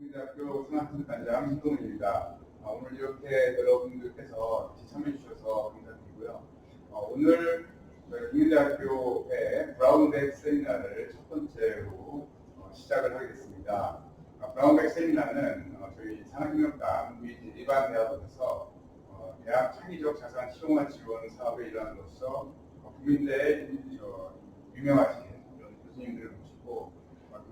국민대학교 생활통합단장 김동훈입니다. 오늘 이렇게 여러분들께서 같이 참여해 주셔서 감사드리고요. 오늘 국민대학교의 브라운백 세미나를 첫 번째로 시작을 하겠습니다. 브라운백 세미나는 저희 산학협력단 및 일반 대학원에서 대학 창의적 자산 실용화 지원 사업의 일환으로서 국민대에 유명하신 이런 교수님들을 모시고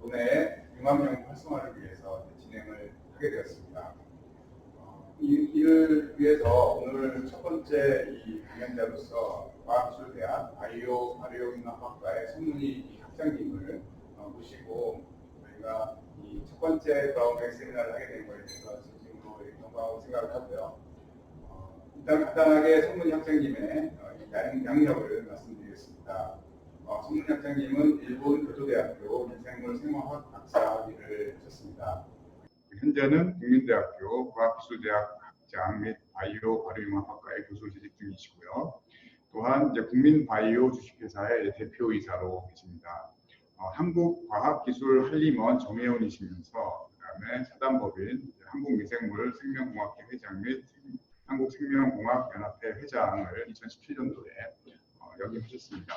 교내의 융합연구 활성화를 위해서 진행을 하게 되었습니다. 이를 위해서 오늘 첫 번째 이 강연자로서 과학기술대학 바이오융합학과의 손문희 학장님을 모시고 저희가 이 첫 번째 브라운백 세미나를 하게 된 것에 대해서 진심으로 영광으로 생각을 하고요. 일단 간단하게 손문희 학장님의 양력을 말씀드리겠습니다. 손문희 학장님은 일본 교토대학교 미생물 생화학 박사 학위를 하셨습니다. 현재는 국민대학교 과학기술대학 학장 및 바이오융합학과의 교수 재직 중이시고요. 또한 이제 국민바이오 주식회사의 대표이사로 계십니다. 한국과학기술한림원 정회원이시면서 그다음에 사단법인 한국미생물 생명공학회 회장 및 한국생명공학연합회 회장을 2017년도에 역임하셨습니다.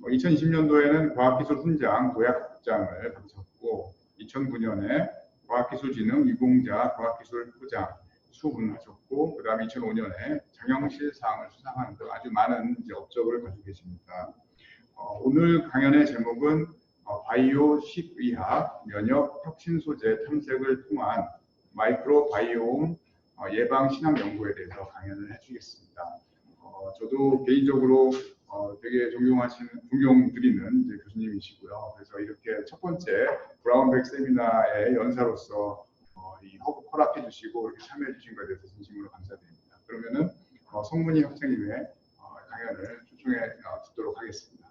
2020년도에는 과학기술 훈장 도약국장을 받으셨고 2009년에 과학기술진흥 유공자 과학기술 포장 수훈하셨고 그 다음에 2005년에 장영실상을 수상하는 등 아주 많은 업적을 가지고 계십니다. 오늘 강연의 제목은 바이오 식의학 면역 혁신 소재 탐색을 통한 마이크로바이옴 예방 신약 연구에 대해서 강연을 해주겠습니다. 저도 개인적으로 되게 존경드리는 교수님이시고요. 그래서 이렇게 첫 번째 브라운백 세미나의 연사로서 허락해 주시고 이렇게 참여해 주신 것에 대해서 진심으로 감사드립니다. 그러면은 손문희 학장님의 강연을 초청해 듣도록 하겠습니다.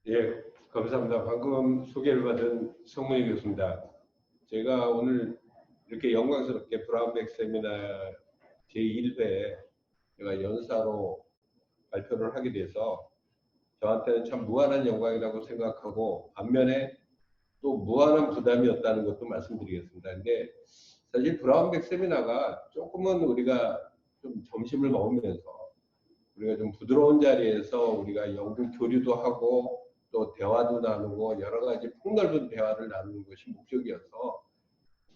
예, 감사합니다. 방금 소개를 받은 손문희 교수입니다. 제가 오늘 이렇게 영광스럽게 브라운백 세미나 제1회 제가 연사로 발표를 하게 돼서 저한테는 참 무한한 영광이라고 생각하고 반면에 또 무한한 부담이었다는 것도 말씀드리겠습니다. 근데 사실 브라운백 세미나가 조금은 우리가 좀 점심을 먹으면서 우리가 좀 부드러운 자리에서 우리가 연구 교류도 하고 또 대화도 나누고 여러 가지 폭넓은 대화를 나누는 것이 목적이어서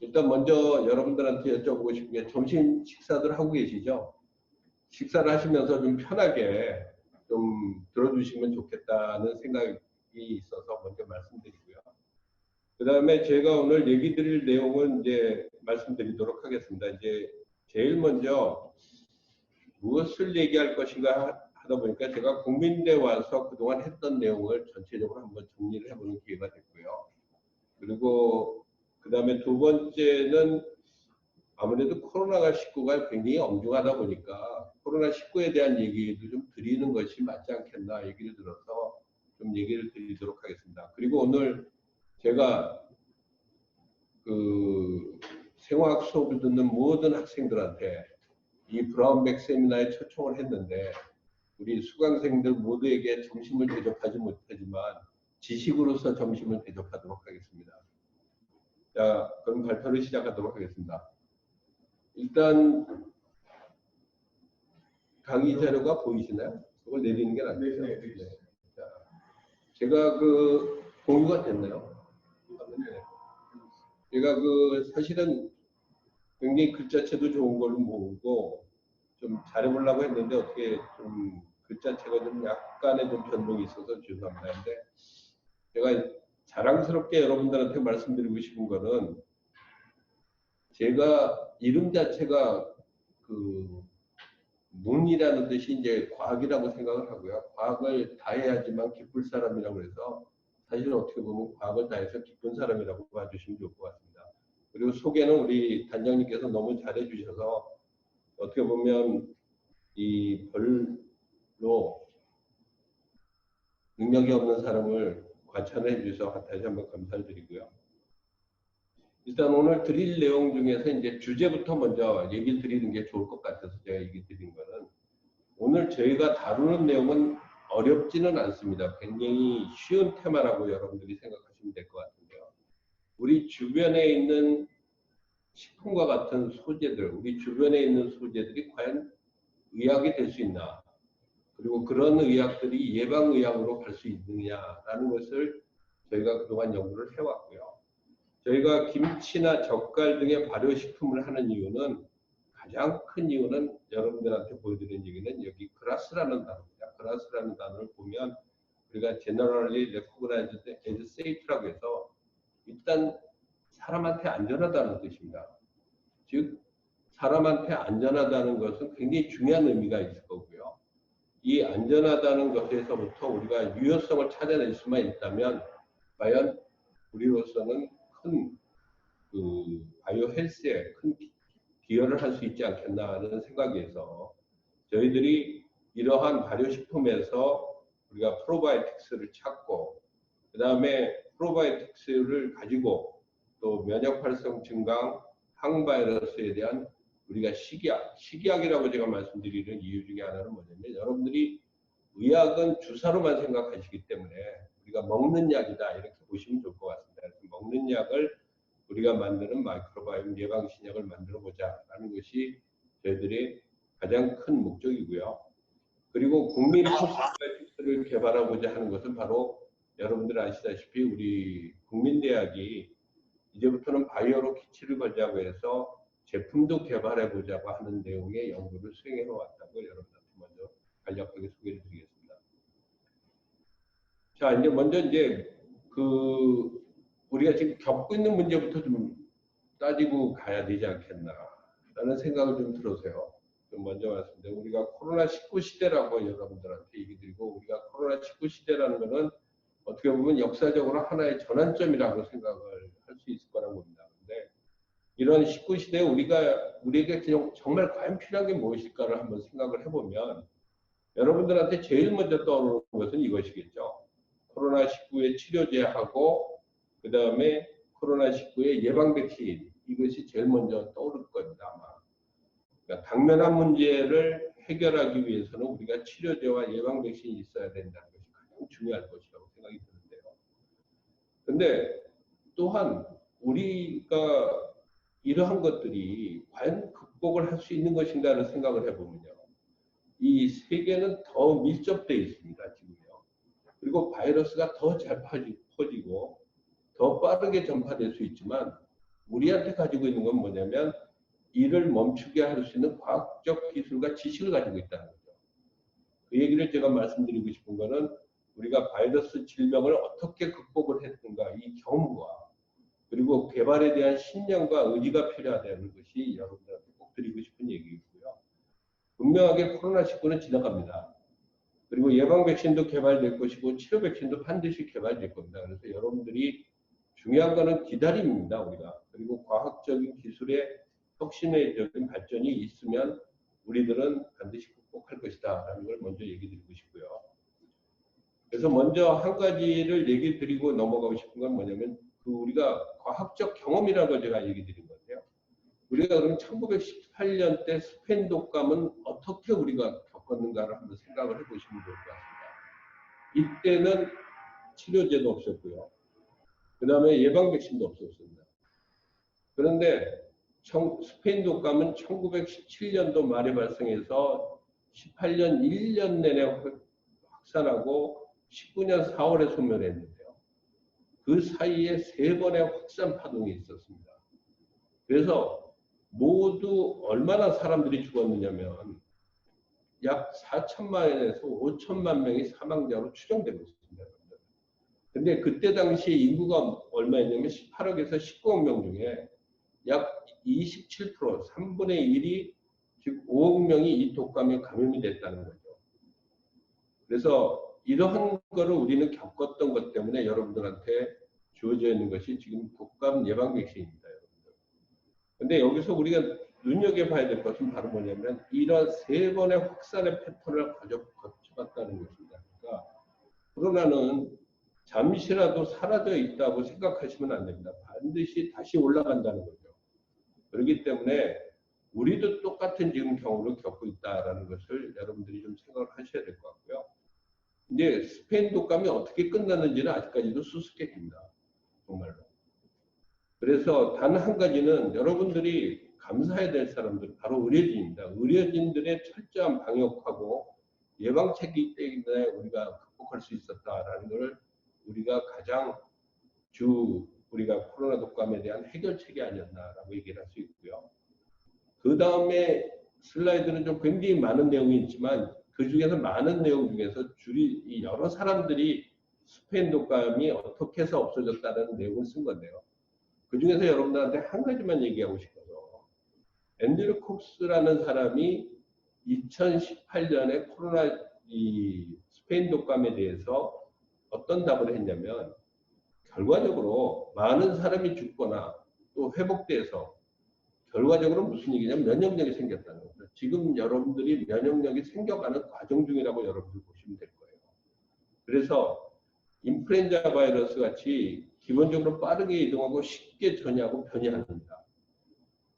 일단 먼저 여러분들한테 여쭤보고 싶은 게 점심 식사들 하고 계시죠? 식사를 하시면서 좀 편하게 좀 들어주시면 좋겠다는 생각이 있어서 먼저 말씀드리고요. 그 다음에 제가 오늘 얘기 드릴 내용은 이제 말씀드리도록 하겠습니다. 이제 제일 먼저 무엇을 얘기할 것인가 하다 보니까 제가 국민대 와서 그동안 했던 내용을 전체적으로 한번 정리를 해보는 기회가 됐고요. 그리고 그 다음에 두 번째는 아무래도 코로나19가 굉장히 엄중하다 보니까 코로나19에 대한 얘기도 좀 드리는 것이 맞지 않겠나 얘기를 들어서 좀 얘기를 드리도록 하겠습니다. 그리고 오늘 제가 그 생화학 수업을 듣는 모든 학생들한테 이 브라운백 세미나에 초청을 했는데 우리 수강생들 모두에게 점심을 대접하지 못하지만 지식으로서 점심을 대접하도록 하겠습니다. 자, 그럼 발표를 시작하도록 하겠습니다. 일단 강의 자료가 보이시나요? 그걸 내리는 게 낫겠죠? 네. 자, 제가 그 공유가 됐나요? 네. 제가 그 사실은 굉장히 글자체도 좋은 걸로 모으고 좀 잘해보려고 했는데 어떻게 좀 글자체가 좀 약간의 좀 변동이 있어서 죄송합니다. 근데 제가 자랑스럽게 여러분들한테 말씀드리고 싶은 거는 제가 이름 자체가 그 문이라는 뜻이 이제 과학이라고 생각을 하고요. 과학을 다 해야지만 기쁠 사람이라고 해서 사실 어떻게 보면 과학을 다 해서 기쁜 사람이라고 봐주시면 좋을 것 같습니다. 그리고 소개는 우리 단장님께서 너무 잘해 주셔서 어떻게 보면 이 별로 능력이 없는 사람을 관찰해 주셔서 다시 한번 감사를 드리고요. 일단 오늘 드릴 내용 중에서 이제 주제부터 먼저 얘기를 드리는 게 좋을 것 같아서 제가 얘기 드린 거는 오늘 저희가 다루는 내용은 어렵지는 않습니다. 굉장히 쉬운 테마라고 여러분들이 생각하시면 될 것 같은데요. 우리 주변에 있는 식품과 같은 소재들, 우리 주변에 있는 소재들이 과연 의학이 될 수 있나? 그리고 그런 의학들이 예방의학으로 갈 수 있느냐라는 것을 저희가 그동안 연구를 해왔고요. 저희가 김치나 젓갈 등의 발효식품을 하는 이유는, 가장 큰 이유는 여러분들한테 보여드린 얘기는 여기 GRAS라는 단어입니다. GRAS라는 단어를 보면 우리가 Generally Recognized as Safe라고 해서 일단 사람한테 안전하다는 뜻입니다. 즉 사람한테 안전하다는 것은 굉장히 중요한 의미가 있을 거고요. 이 안전하다는 것에서부터 우리가 유효성을 찾아낼 수만 있다면 과연 우리로서는 큰 바이오 헬스에 큰 기여를 할 수 있지 않겠나 하는 생각에서 저희들이 이러한 발효식품에서 우리가 프로바이오틱스를 찾고, 그 다음에 프로바이오틱스를 가지고 또 면역 활성 증강, 항바이러스에 대한 우리가 식이약이라고 제가 말씀드리는 이유 중에 하나는 뭐냐면, 여러분들이 의학은 주사로만 생각하시기 때문에 우리가 먹는 약이다 이렇게 보시면 좋을 것 같습니다. 그래서 먹는 약을 우리가 만드는 마이크로바이옴 예방신약을 만들어 보자라는 것이 저희들의 가장 큰 목적이고요. 그리고 국민 프로바이오틱스를 개발하고자 하는 것은 바로 여러분들 아시다시피 우리 국민대학이 이제부터는 바이오로 기치를 걸자고 해서 제품도 개발해 보자고 하는 내용의 연구를 수행해 왔다고 여러분들한테 먼저 간략하게 소개를 드리겠습니다. 자, 이제 우리가 지금 겪고 있는 문제부터 좀 따지고 가야 되지 않겠나라는 생각을 좀 들어서요. 좀 먼저 말씀드리면, 우리가 코로나19 시대라고 여러분들한테 얘기 드리고, 우리가 코로나19 시대라는 것은 어떻게 보면 역사적으로 하나의 전환점이라고 생각을 할 수 있을 거라고 봅니다. 근데 이런 19 시대에 우리에게 정말 과연 필요한 게 무엇일까를 한번 생각을 해보면, 여러분들한테 제일 먼저 떠오르는 것은 이것이겠죠. 코로나19의 치료제하고 그 다음에 코로나19의 예방 백신, 이것이 제일 먼저 떠오를 겁니다. 아마. 그러니까 당면한 문제를 해결하기 위해서는 우리가 치료제와 예방 백신이 있어야 된다는 것이 가장 중요할 것이라고 생각이 드는데요. 근데 또한 우리가 이러한 것들이 과연 극복을 할 수 있는 것인가를 생각을 해보면요. 이 세계는 더 밀접되어 있습니다. 지금요. 그리고 바이러스가 더 잘 퍼지고 더 빠르게 전파될 수 있지만, 우리한테 가지고 있는 건 뭐냐면 이를 멈추게 할 수 있는 과학적 기술과 지식을 가지고 있다는 거죠. 그 얘기를 제가 말씀드리고 싶은 거는, 우리가 바이러스 질병을 어떻게 극복을 했는가, 이 경험과 그리고 개발에 대한 신념과 의지가 필요하다는 것이 여러분들한테 꼭 드리고 싶은 얘기이고요. 분명하게 코로나19는 지나갑니다. 그리고 예방 백신도 개발될 것이고 치료 백신도 반드시 개발될 겁니다. 그래서 여러분들이 중요한 거는 기다림입니다. 우리가. 그리고 과학적인 기술의 혁신적인 발전이 있으면 우리들은 반드시 극복할 것이다 라는 걸 먼저 얘기 드리고 싶고요. 그래서 먼저 한 가지를 얘기 드리고 넘어가고 싶은 건 뭐냐면, 우리가 과학적 경험이라는 걸 제가 얘기 드린 건데요. 우리가 그럼 1918년 때 스페인 독감은 어떻게 우리가 겪었는가를 한번 생각을 해보시면 좋을 것 같습니다. 이때는 치료제도 없었고요. 그 다음에 예방 백신도 없었습니다. 그런데 스페인 독감은 1917년도 말에 발생해서 18년 1년 내내 확산하고 19년 4월에 소멸했는데요. 그 사이에 3번의 확산 파동이 있었습니다. 그래서 모두 얼마나 사람들이 죽었느냐면 약 4천만에서 5천만 명이 사망자로 추정되고 있습니다. 근데 그때 당시에 인구가 얼마였냐면 18억에서 19억 명 중에 약 27%, 3분의 1이 즉 5억 명이 이 독감에 감염이 됐다는 거죠. 그래서 이러한 거를 우리는 겪었던 것 때문에 여러분들한테 주어져 있는 것이 지금 독감 예방 백신입니다, 여러분들. 근데 여기서 우리가 눈여겨봐야 될 것은 바로 뭐냐면, 이런 3번의 확산의 패턴을 거쳐갔다는 것입니다. 그러니까 코로나는 잠시라도 사라져 있다고 생각하시면 안 됩니다. 반드시 다시 올라간다는 거죠. 그렇기 때문에 우리도 똑같은 지금 경우를 겪고 있다는 것을 여러분들이 좀 생각을 하셔야 될 것 같고요. 이제 스페인 독감이 어떻게 끝났는지는 아직까지도 수수께끼입니다. 정말로. 그래서 단 한 가지는 여러분들이 감사해야 될 사람들 바로 의료진입니다. 의료진들의 철저한 방역하고 예방책이 때문에 우리가 극복할 수 있었다라는 것을 우리가 가장 우리가 코로나 독감에 대한 해결책이 아니었나라고 얘기를 할 수 있고요. 그 다음에 슬라이드는 좀 굉장히 많은 내용이 있지만 그 중에서 많은 내용 중에서 여러 사람들이 스페인 독감이 어떻게 해서 없어졌다는 내용을 쓴 건데요. 그 중에서 여러분들한테 한 가지만 얘기하고 싶어서 앤드류 콕스라는 사람이 2018년에 스페인 독감에 대해서 어떤 답을 했냐면 결과적으로 많은 사람이 죽거나 또 회복돼서 결과적으로 무슨 얘기냐면 면역력이 생겼다는 겁니다. 지금 여러분들이 면역력이 생겨가는 과정 중이라고 여러분들 보시면 될 거예요. 그래서 인플루엔자 바이러스 같이 기본적으로 빠르게 이동하고 쉽게 전이하고 변이합니다.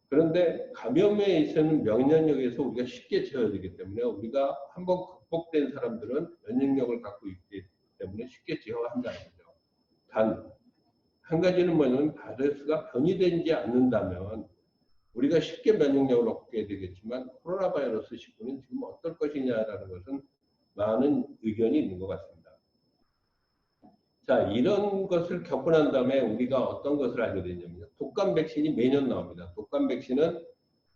그런데 감염에 있어서는 면역력에서 우리가 쉽게 제어야 되기 때문에 우리가 한번 극복된 사람들은 면역력을 갖고 있기 때문에 쉽게 제어한다는 거죠. 단 한 가지는 뭐냐면 바이러스가 변이되지 않는다면 우리가 쉽게 면역력을 얻게 되겠지만 코로나 바이러스 19는 지금 어떨 것이냐라는 것은 많은 의견이 있는 것 같습니다. 자, 이런 것을 겪고 난 다음에 우리가 어떤 것을 알게 되냐면 독감 백신이 매년 나옵니다. 독감 백신은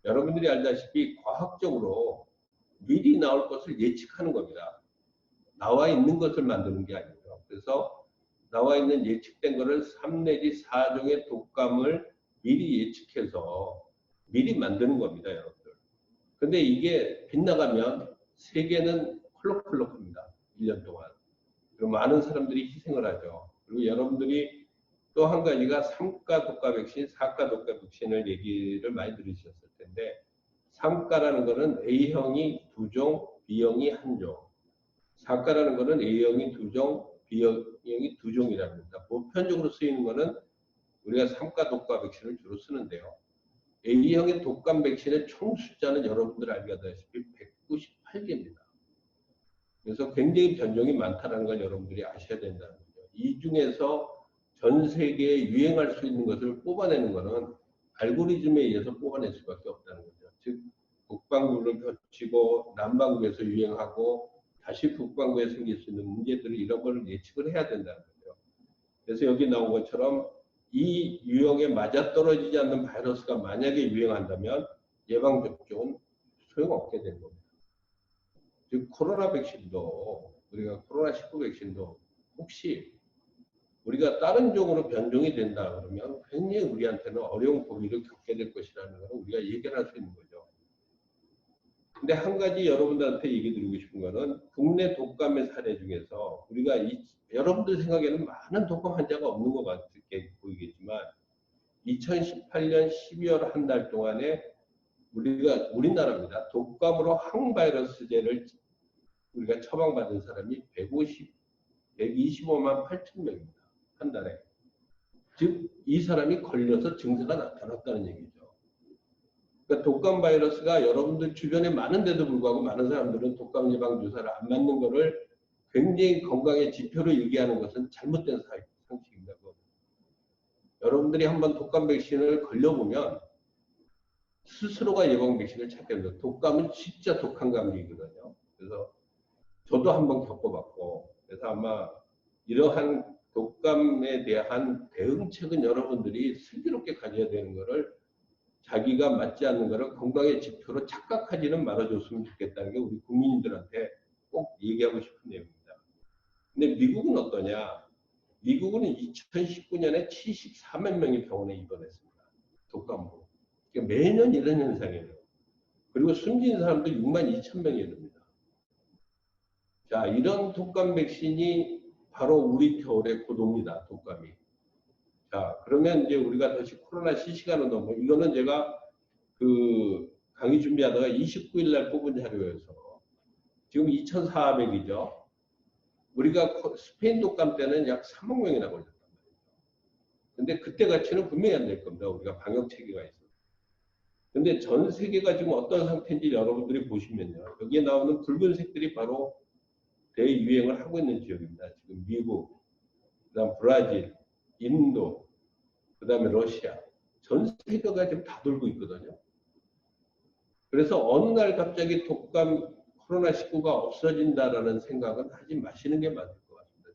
여러분들이 알다시피 과학적으로 미리 나올 것을 예측하는 겁니다. 나와 있는 것을 만드는 게 아니고요. 그래서 나와 있는 예측된 것을 3 내지 4종의 독감을 미리 예측해서 미리 만드는 겁니다, 여러분들. 근데 이게 빗나가면 세계는 콜록콜록합니다. 1년 동안. 그리고 많은 사람들이 희생을 하죠. 그리고 여러분들이 또 한 가지가 3가 독감 백신, 4가 독감 백신을 얘기를 많이 들으셨을 텐데 3가라는 거는 A형이 2종, B형이 1종. 4가라는 거는 A형이 2종, B형이 2종이라고 합니다. 보편적으로 쓰이는 거는 우리가 3가 독감 백신을 주로 쓰는데요. A형의 독감 백신의 총 숫자는 여러분들 알다시피 198개입니다. 그래서 굉장히 변종이 많다는 걸 여러분들이 아셔야 된다는 거죠. 이 중에서 전 세계에 유행할 수 있는 것을 뽑아내는 것은 알고리즘에 의해서 뽑아낼 수밖에 없다는 거죠. 즉 북반구를 거치고 남반구에서 유행하고 다시 북반구에 생길 수 있는 문제들을 이런 걸 예측을 해야 된다는 거죠. 그래서 여기 나온 것처럼 이 유형에 맞아떨어지지 않는 바이러스가 만약에 유행한다면 예방접종은 소용없게 되는 겁니다. 즉 코로나 백신도 우리가 코로나19 백신도 혹시 우리가 다른 종으로 변종이 된다 그러면 굉장히 우리한테는 어려운 고비를 겪게 될 것이라는 걸 우리가 예견할 수 있는 거죠. 근데 한 가지 여러분들한테 얘기 드리고 싶은 거는 국내 독감의 사례 중에서 우리가 여러분들 생각에는 많은 독감 환자가 없는 것 같게 보이겠지만 2018년 12월 한 달 동안에 우리나라입니다. 독감으로 항바이러스제를 우리가 처방받은 사람이 125만 8천 명입니다. 한 달에. 즉 이 사람이 걸려서 증세가 나타났다는 얘기죠. 그러니까 독감 바이러스가 여러분들 주변에 많은데도 불구하고 많은 사람들은 독감 예방 주사를 안 맞는 것을 굉장히 건강의 지표로 얘기하는 것은 잘못된 상식입니다. 여러분들이 한번 독감 백신을 걸려보면 스스로가 예방 백신을 찾게 됩니다. 독감은 진짜 독한 감기거든요. 그래서 저도 한번 겪어봤고, 그래서 아마 이러한 독감에 대한 대응책은 여러분들이 슬기롭게 가져야 되는 것을 자기가 맞지 않는 것을 건강의 지표로 착각하지는 말아줬으면 좋겠다는 게 우리 국민들한테 꼭 얘기하고 싶은 내용입니다. 근데 미국은 어떠냐? 미국은 2019년에 74만 명이 병원에 입원했습니다. 독감으로. 그러니까 매년 이런 현상이에요. 그리고 숨진 사람도 6만 2천 명이 됩니다. 자, 이런 독감 백신이 바로 우리 겨울의 고도입니다. 독감이. 자, 그러면 이제 우리가 다시 코로나 실시간으로 넘어. 이거는 제가 그 강의 준비하다가 29일 날 뽑은 자료여서 지금 2,400이죠. 우리가 스페인 독감 때는 약 3억 명이나 걸렸단 말이에요. 근데 그때 가치는 분명히 안 될 겁니다. 우리가 방역 체계가 있어요. 근데 전 세계가 지금 어떤 상태인지 여러분들이 보시면요. 여기에 나오는 붉은색들이 바로 대유행을 하고 있는 지역입니다. 지금 미국, 그다음 브라질, 인도, 그다음에 러시아, 전 세계가 지금 다 돌고 있거든요. 그래서 어느 날 갑자기 독감 코로나19가 없어진다라는 생각은 하지 마시는 게 맞을 것 같습니다.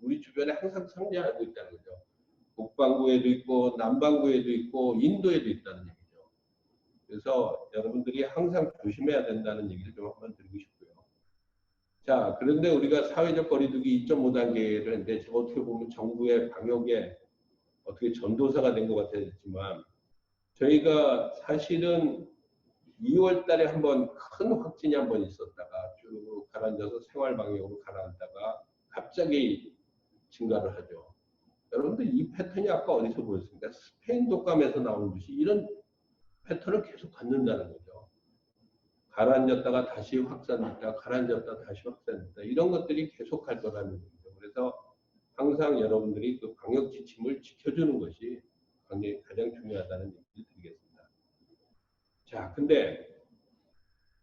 우리 주변에 항상 상징하고 있다는 거죠. 북반구에도 있고 남반구에도 있고 인도에도 있다는 얘기죠. 그래서 여러분들이 항상 조심해야 된다는 얘기를 좀 한번 드리고 싶고요. 자, 그런데 우리가 사회적 거리두기 2.5단계를 했는데 제가 어떻게 보면 정부의 방역에 어떻게 전도사가 된 것 같았지만 저희가 사실은 2월 달에 한번 큰 확진이 한번 있었다가 쭉 가라앉아서 생활 방역으로 가라앉다가 갑자기 증가를 하죠. 여러분들 이 패턴이 아까 어디서 보였습니까? 스페인 독감에서 나온 듯이 이런 패턴을 계속 갖는다는 거죠. 가라앉았다가 다시 확산됐다, 가라앉았다가 다시 확산됐다. 이런 것들이 계속 할 거라는 얘기죠. 그래서 항상 여러분들이 그 방역 지침을 지켜주는 것이 가장 중요하다는 얘기를 드리겠습니다. 자, 근데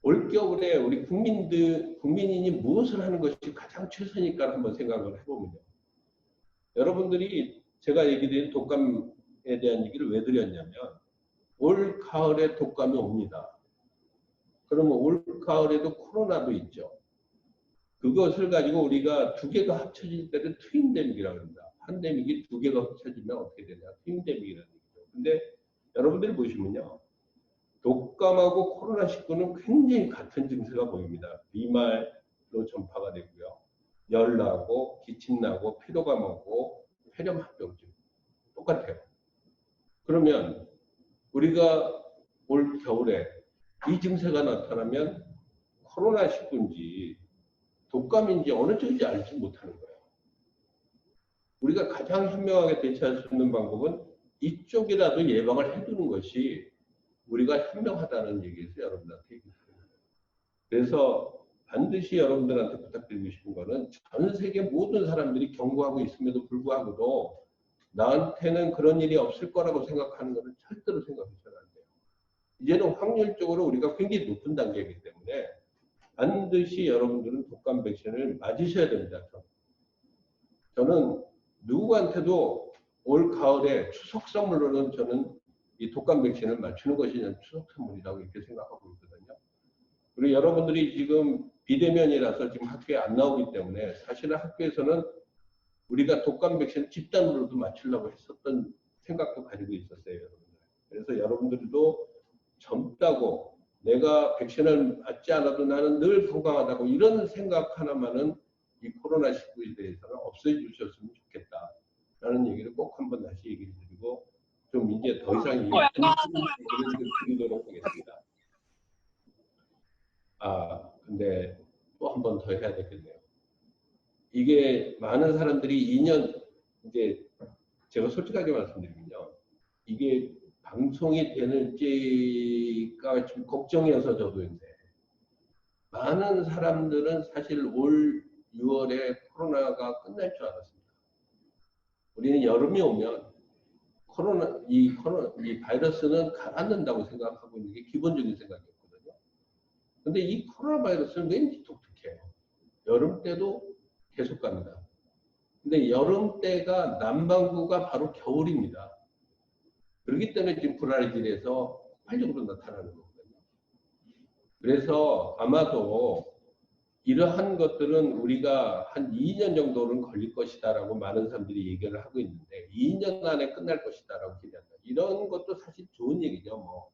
올겨울에 우리 국민이 무엇을 하는 것이 가장 최선일까 한번 생각을 해보면요. 여러분들이 제가 얘기드린 독감에 대한 얘기를 왜 드렸냐면 올 가을에 독감이 옵니다. 그러면 올 가을에도 코로나도 있죠. 그것을 가지고 우리가 두 개가 합쳐질 때는 트윈데믹이라고 합니다. 팬데믹이 두 개가 합쳐지면 어떻게 되냐? 트윈데믹이라는 얘기죠. 근데 여러분들이 보시면요. 독감하고 코로나19는 굉장히 같은 증세가 보입니다. 비말로 전파가 되고요. 열 나고, 기침 나고, 피로감 오고, 폐렴 합병증. 똑같아요. 그러면 우리가 올 겨울에 이 증세가 나타나면 코로나19인지 독감인지 어느 쪽인지 알지 못하는 거예요. 우리가 가장 현명하게 대처할 수 있는 방법은 이쪽이라도 예방을 해두는 것이 우리가 현명하다는 얘기에서 여러분들한테 얘기했습니다. 그래서 반드시 여러분들한테 부탁드리고 싶은 거는 전 세계 모든 사람들이 경고하고 있음에도 불구하고도 나한테는 그런 일이 없을 거라고 생각하는 것은 절대로 생각해서는 안 돼요. 이제는 확률적으로 우리가 굉장히 높은 단계이기 때문에 반드시 여러분들은 독감 백신을 맞으셔야 됩니다. 저는 누구한테도 올 가을에 추석 선물로는 저는 이 독감 백신을 맞추는 것이 추석 선물이라고 이렇게 생각하고 있거든요. 그리고 여러분들이 지금 비대면이라서 지금 학교에 안 나오기 때문에 사실은 학교에서는 우리가 독감 백신 집단으로도 맞추려고 했었던 생각도 가지고 있었어요, 여러분들. 그래서 여러분들도 젊다고 내가 백신을 맞지 않아도 나는 늘 건강하다고 이런 생각 하나만은 이 코로나19에 대해서는 없애주셨으면 좋겠다라는 얘기를 꼭 한번 다시 얘기를 드리고 좀 이제 더 이상 이 얘기를 드리도록 하겠습니다. 아, 근데 또 한 번 더 해야 되겠네요. 이게 많은 사람들이 2년 이제 제가 솔직하게 말씀드리면요. 이게 방송이 되는지가 좀 걱정이어서 저도 인데 많은 사람들은 사실 올 6월에 코로나가 끝날 줄 알았습니다. 우리는 여름이 오면 이 바이러스는 가라앉는다고 생각하고 있는 게 기본적인 생각이었거든요. 근데 이 코로나 바이러스는 왠지 독특해요. 여름 때도 계속 갑니다. 근데 여름 때가 남반구가 바로 겨울입니다. 그렇기 때문에 지금 브라질에서 폭발적으로 나타나는 거거든요. 그래서 아마도 이러한 것들은 우리가 한 2년 정도는 걸릴 것이다라고 많은 사람들이 얘기를 하고 있는데 2년 안에 끝날 것이다라고 기대한다. 이런 것도 사실 좋은 얘기죠. 뭐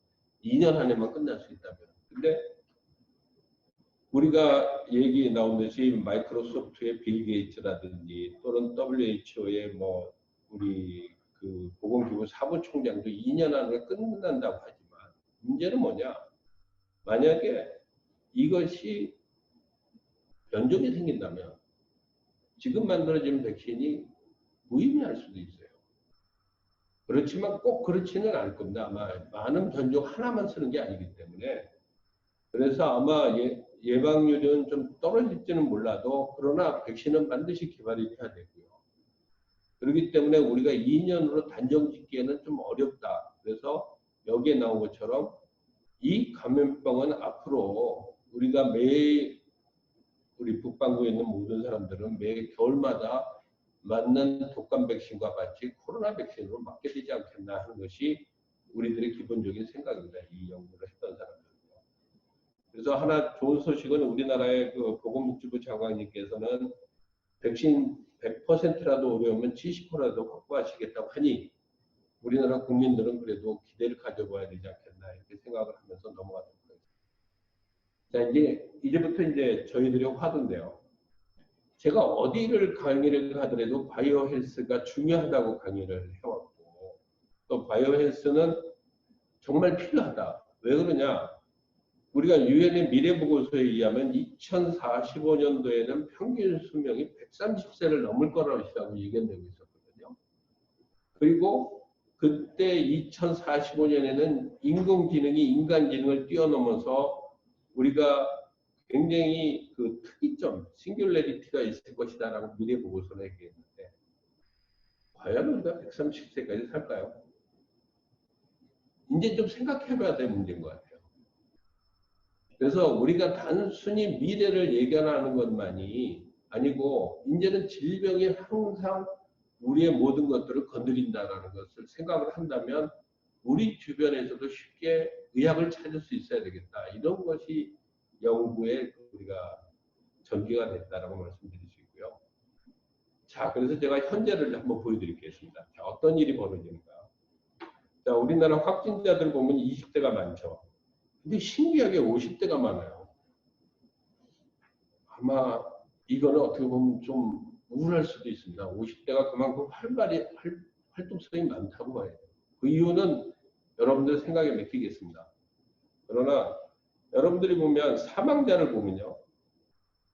2년 안에만 끝날 수 있다면. 근데 우리가 얘기 나온 듯이 마이크로소프트의 빌 게이츠라든지 또는 WHO의 뭐 우리 그 보건기구 사무총장도 2년 안에 끝난다고 하지만 문제는 뭐냐? 만약에 이것이 변종이 생긴다면 지금 만들어진 백신이 무의미할 수도 있어요. 그렇지만 꼭 그렇지는 않을 겁니다. 아마 많은 변종 하나만 쓰는 게 아니기 때문에 그래서 아마 예방률은 좀 떨어질지는 몰라도 그러나 백신은 반드시 개발이 돼야 되고요. 그렇기 때문에 우리가 2년으로 단정 짓기에는 좀 어렵다. 그래서 여기에 나온 것처럼 이 감염병은 앞으로 우리가 매일 우리 북반구에 있는 모든 사람들은 매 겨울마다 맞는 독감 백신과 같이 코로나 백신으로 맞게 되지 않겠나 하는 것이 우리들의 기본적인 생각입니다. 이 연구를 했던 사람들은요. 그래서 하나 좋은 소식은 우리나라의 그 보건복지부 장관님께서는 백신 100%라도 어려우면 70%라도 확보하시겠다고 하니 우리나라 국민들은 그래도 기대를 가져봐야 되지 않겠나 이렇게 생각을 하면서 넘어가도록 하겠습니다. 자, 이제부터 이제 저희들의 화두인데요. 제가 어디를 강의를 가더라도 바이오 헬스가 중요하다고 강의를 해왔고 또 바이오 헬스는 정말 필요하다. 왜 그러냐? 우리가 유엔의 미래보고서에 의하면 2045년도에는 평균 수명이 130세를 넘을 거라고 예견되고 있었거든요. 그리고 그때 2045년에는 인공지능이 인간지능을 뛰어넘어서 우리가 굉장히 그 특이점, 싱귤레리티가 있을 것이다라고 미래보고서를 얘기했는데 과연 우리가 130세까지 살까요? 이제 좀 생각해봐야 될 문제인 것 같아요. 그래서 우리가 단순히 미래를 예견하는 것만이 아니고 이제는 질병이 항상 우리의 모든 것들을 건드린다는 것을 생각을 한다면 우리 주변에서도 쉽게 의학을 찾을 수 있어야 되겠다. 이런 것이 연구에 우리가 전개가 됐다라고 말씀드릴 수 있고요. 자, 그래서 제가 현재를 한번 보여드리겠습니다. 자, 어떤 일이 벌어지는가. 자, 우리나라 확진자들 보면 20대가 많죠. 근데 신기하게 50대가 많아요. 아마 이거는 어떻게 보면 좀 우울할 수도 있습니다. 50대가 그만큼 활동성이 많다고 봐야 돼요. 그 이유는 여러분들 생각에 맡기겠습니다. 그러나 여러분들이 보면 사망자를 보면요.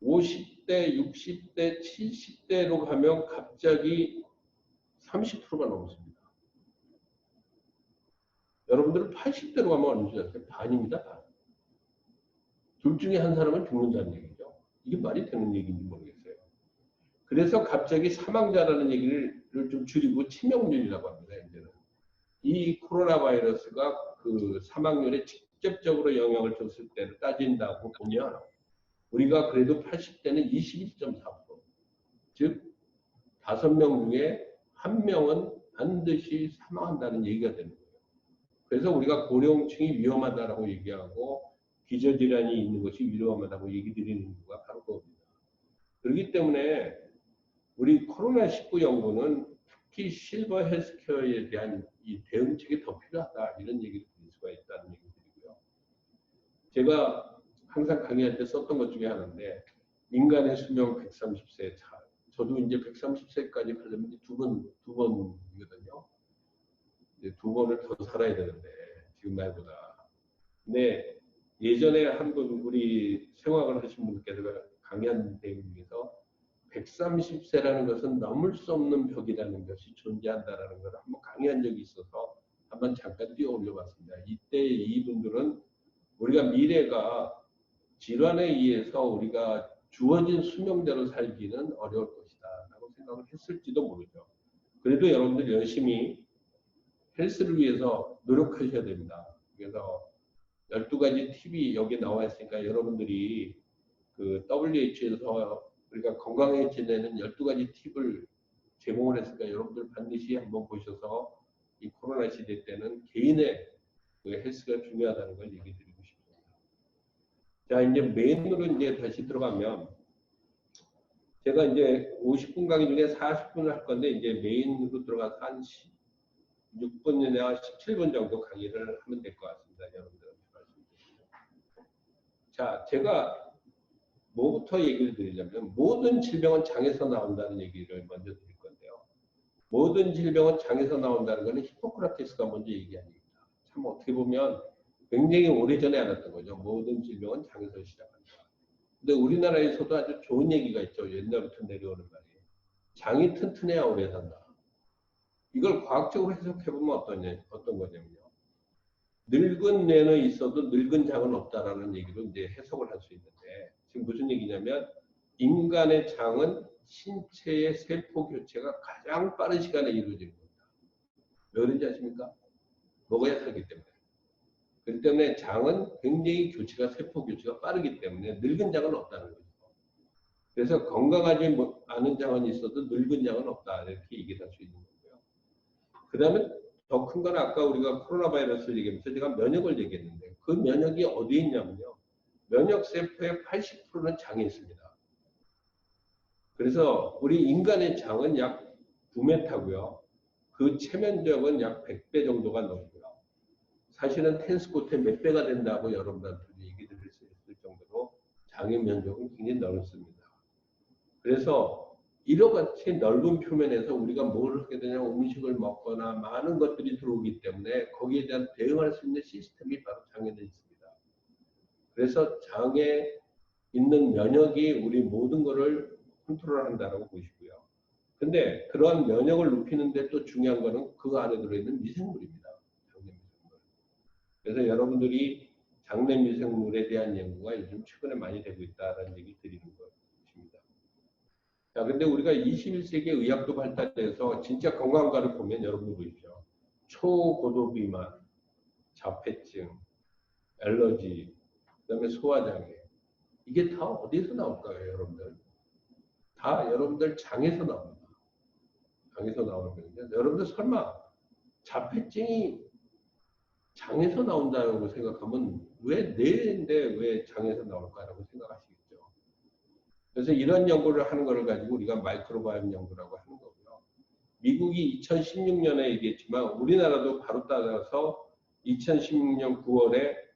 50대, 60대, 70대로 가면 갑자기 30%가 넘습니다. 여러분들은 80대로 가면 얼마인지 아세요? 반입니다. 반. 둘 중에 한 사람은 죽는다는 얘기죠. 이게 말이 되는 얘기인지 모르겠어요. 그래서 갑자기 사망자라는 얘기를 좀 줄이고 치명률이라고 합니다. 이제는. 이 코로나 바이러스가 그 사망률에 직접적으로 영향을 줬을 때를 따진다고 보면 우리가 그래도 80대는 21.4%. 즉 5명 중에 1명은 반드시 사망한다는 얘기가 되는 거예요. 그래서 우리가 고령층이 위험하다라고 얘기하고 기저질환이 있는 것이 위험하다고 얘기 드리는 이유가 바로 그겁니다. 그렇기 때문에 우리 코로나19 연구는 특히 실버 헬스케어에 대한 이 대응책이 더 필요하다 이런 얘기를 드릴 수가 있다는 얘기 드리고요. 제가 항상 강의할 때 썼던 것 중에 하나인데 인간의 수명 130세 차. 저도 이제 130세까지 가려면 두 번이거든요. 이제 2번을 더 살아야 되는데 지금 말보다. 근데 예전에 한 분 우리 생활을 하신 분께서 강의한 내용 중에서 130세라는 것은 넘을 수 없는 벽이라는 것이 존재한다라는 걸 한번 강의한 적이 있어서 한번 잠깐 띄워 올려봤습니다. 이때 이분들은 우리가 미래가 질환에 의해서 우리가 주어진 수명대로 살기는 어려울 것이다 라고 생각을 했을지도 모르죠. 그래도 여러분들 열심히 헬스를 위해서 노력하셔야 됩니다. 그래서 12가지 팁이 여기 나와 있으니까 여러분들이 그 WHO에서 우리가 건강하게 지내는 12가지 팁을 제공을 했으니까 여러분들 반드시 한번 보셔서 이 코로나 시대 때는 개인의 그 헬스가 중요하다는 걸 얘기 드리고 싶습니다. 자, 이제 메인으로 이제 다시 들어가면 제가 이제 50분 강의 중에 40분을 할 건데 이제 메인으로 들어가서 한 16분이나 17분 정도 강의를 하면 될 것 같습니다. 여러분들한테 말씀드리면. 자, 제가 뭐부터 얘기를 드리냐면 모든 질병은 장에서 나온다는 얘기를 먼저 드릴 건데요. 모든 질병은 장에서 나온다는 것은 히포크라테스가 먼저 얘기한 얘기입니다. 참 어떻게 보면 굉장히 오래전에 알았던 거죠. 모든 질병은 장에서 시작한다. 근데 우리나라에서도 아주 좋은 얘기가 있죠. 옛날부터 내려오는 말이에요. 장이 튼튼해야 오래 산다. 이걸 과학적으로 해석해보면 어떤 거냐면요. 늙은 뇌는 있어도 늙은 장은 없다라는 얘기로 이제 해석을 할 수 있는데 지금 무슨 얘기냐면 인간의 장은 신체의 세포 교체가 가장 빠른 시간에 이루어지는 겁니다. 왜 그런지 아십니까? 먹어야 살기 때문에. 그렇기 때문에 장은 굉장히 세포 교체가 빠르기 때문에 늙은 장은 없다는 거죠. 그래서 건강하지 않은 장은 있어도 늙은 장은 없다. 이렇게 얘기할 수 있는 거고요. 그 다음에 더 큰 건 아까 우리가 코로나 바이러스를 얘기하면서 제가 면역을 얘기했는데 그 면역이 어디에 있냐면요. 면역 세포의 80%는 장에 있습니다. 그래서 우리 인간의 장은 약 9m고요. 그 체면적은 약 100배 정도가 넘고요. 사실은 텐스코트의 몇 배가 된다고 여러분들한테 얘기 드릴 수 있을 정도로 장의 면적은 굉장히 넓습니다. 그래서 이렇게 넓은 표면에서 우리가 뭘 하게 되냐 음식을 먹거나 많은 것들이 들어오기 때문에 거기에 대한 대응할 수 있는 시스템이 바로 장에 있습니다. 그래서 장에 있는 면역이 우리 모든 것을 컨트롤한다고 보시고요. 근데 그러한 면역을 높이는데 또 중요한 거는 그 안에 들어있는 미생물입니다. 장내 미생물. 그래서 여러분들이 장내 미생물에 대한 연구가 요즘 최근에 많이 되고 있다는 얘기 드리는 것입니다. 자, 근데 우리가 21세기 의학도 발달해서 진짜 건강과를 보면 여러분 보십시오. 초고도 비만, 자폐증, 알러지, 그다음에 소화장애. 이게 다 어디서 나올까요, 여러분들? 다 여러분들 장에서 나옵니다. 장에서 나오는 거예요. 여러분들 설마 자폐증이 장에서 나온다고 생각하면 왜 뇌인데 왜 장에서 나올까라고 생각하시겠죠. 그래서 이런 연구를 하는 것을 가지고 우리가 마이크로바이옴 연구라고 하는 거고요. 미국이 2016년에 얘기했지만 우리나라도 바로 따라서 2016년 9월에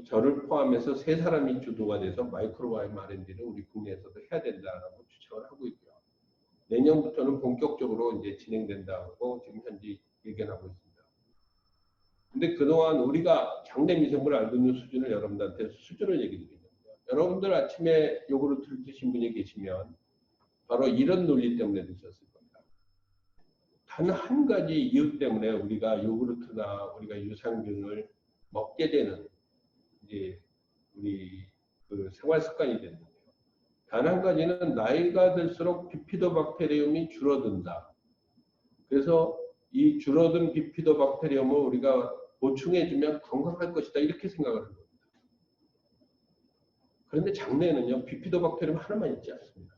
저를 포함해서 3사람이 주도가 돼서 마이크로바이옴 R&D를 우리 국내에서도 해야 된다라고 추천을 하고 있고요. 내년부터는 본격적으로 이제 진행된다고 지금 현재 얘기하고 있습니다. 근데 그동안 우리가 장내 미생물을 알고 있는 수준을 여러분들한테 수준을 얘기 드립니다. 여러분들 아침에 요구르트를 드신 분이 계시면 바로 이런 논리 때문에 드셨을 겁니다. 단 한 가지 이유 때문에 우리가 요구르트나 우리가 유산균을 먹게 되는 이제 우리 그 생활 습관이 되는 거예요. 단 한 가지는 나이가 들수록 비피도박테리움이 줄어든다. 그래서 이 줄어든 비피도박테리움을 우리가 보충해주면 건강할 것이다. 이렇게 생각을 합니다. 그런데 장내에는요, 비피도박테리움 하나만 있지 않습니다.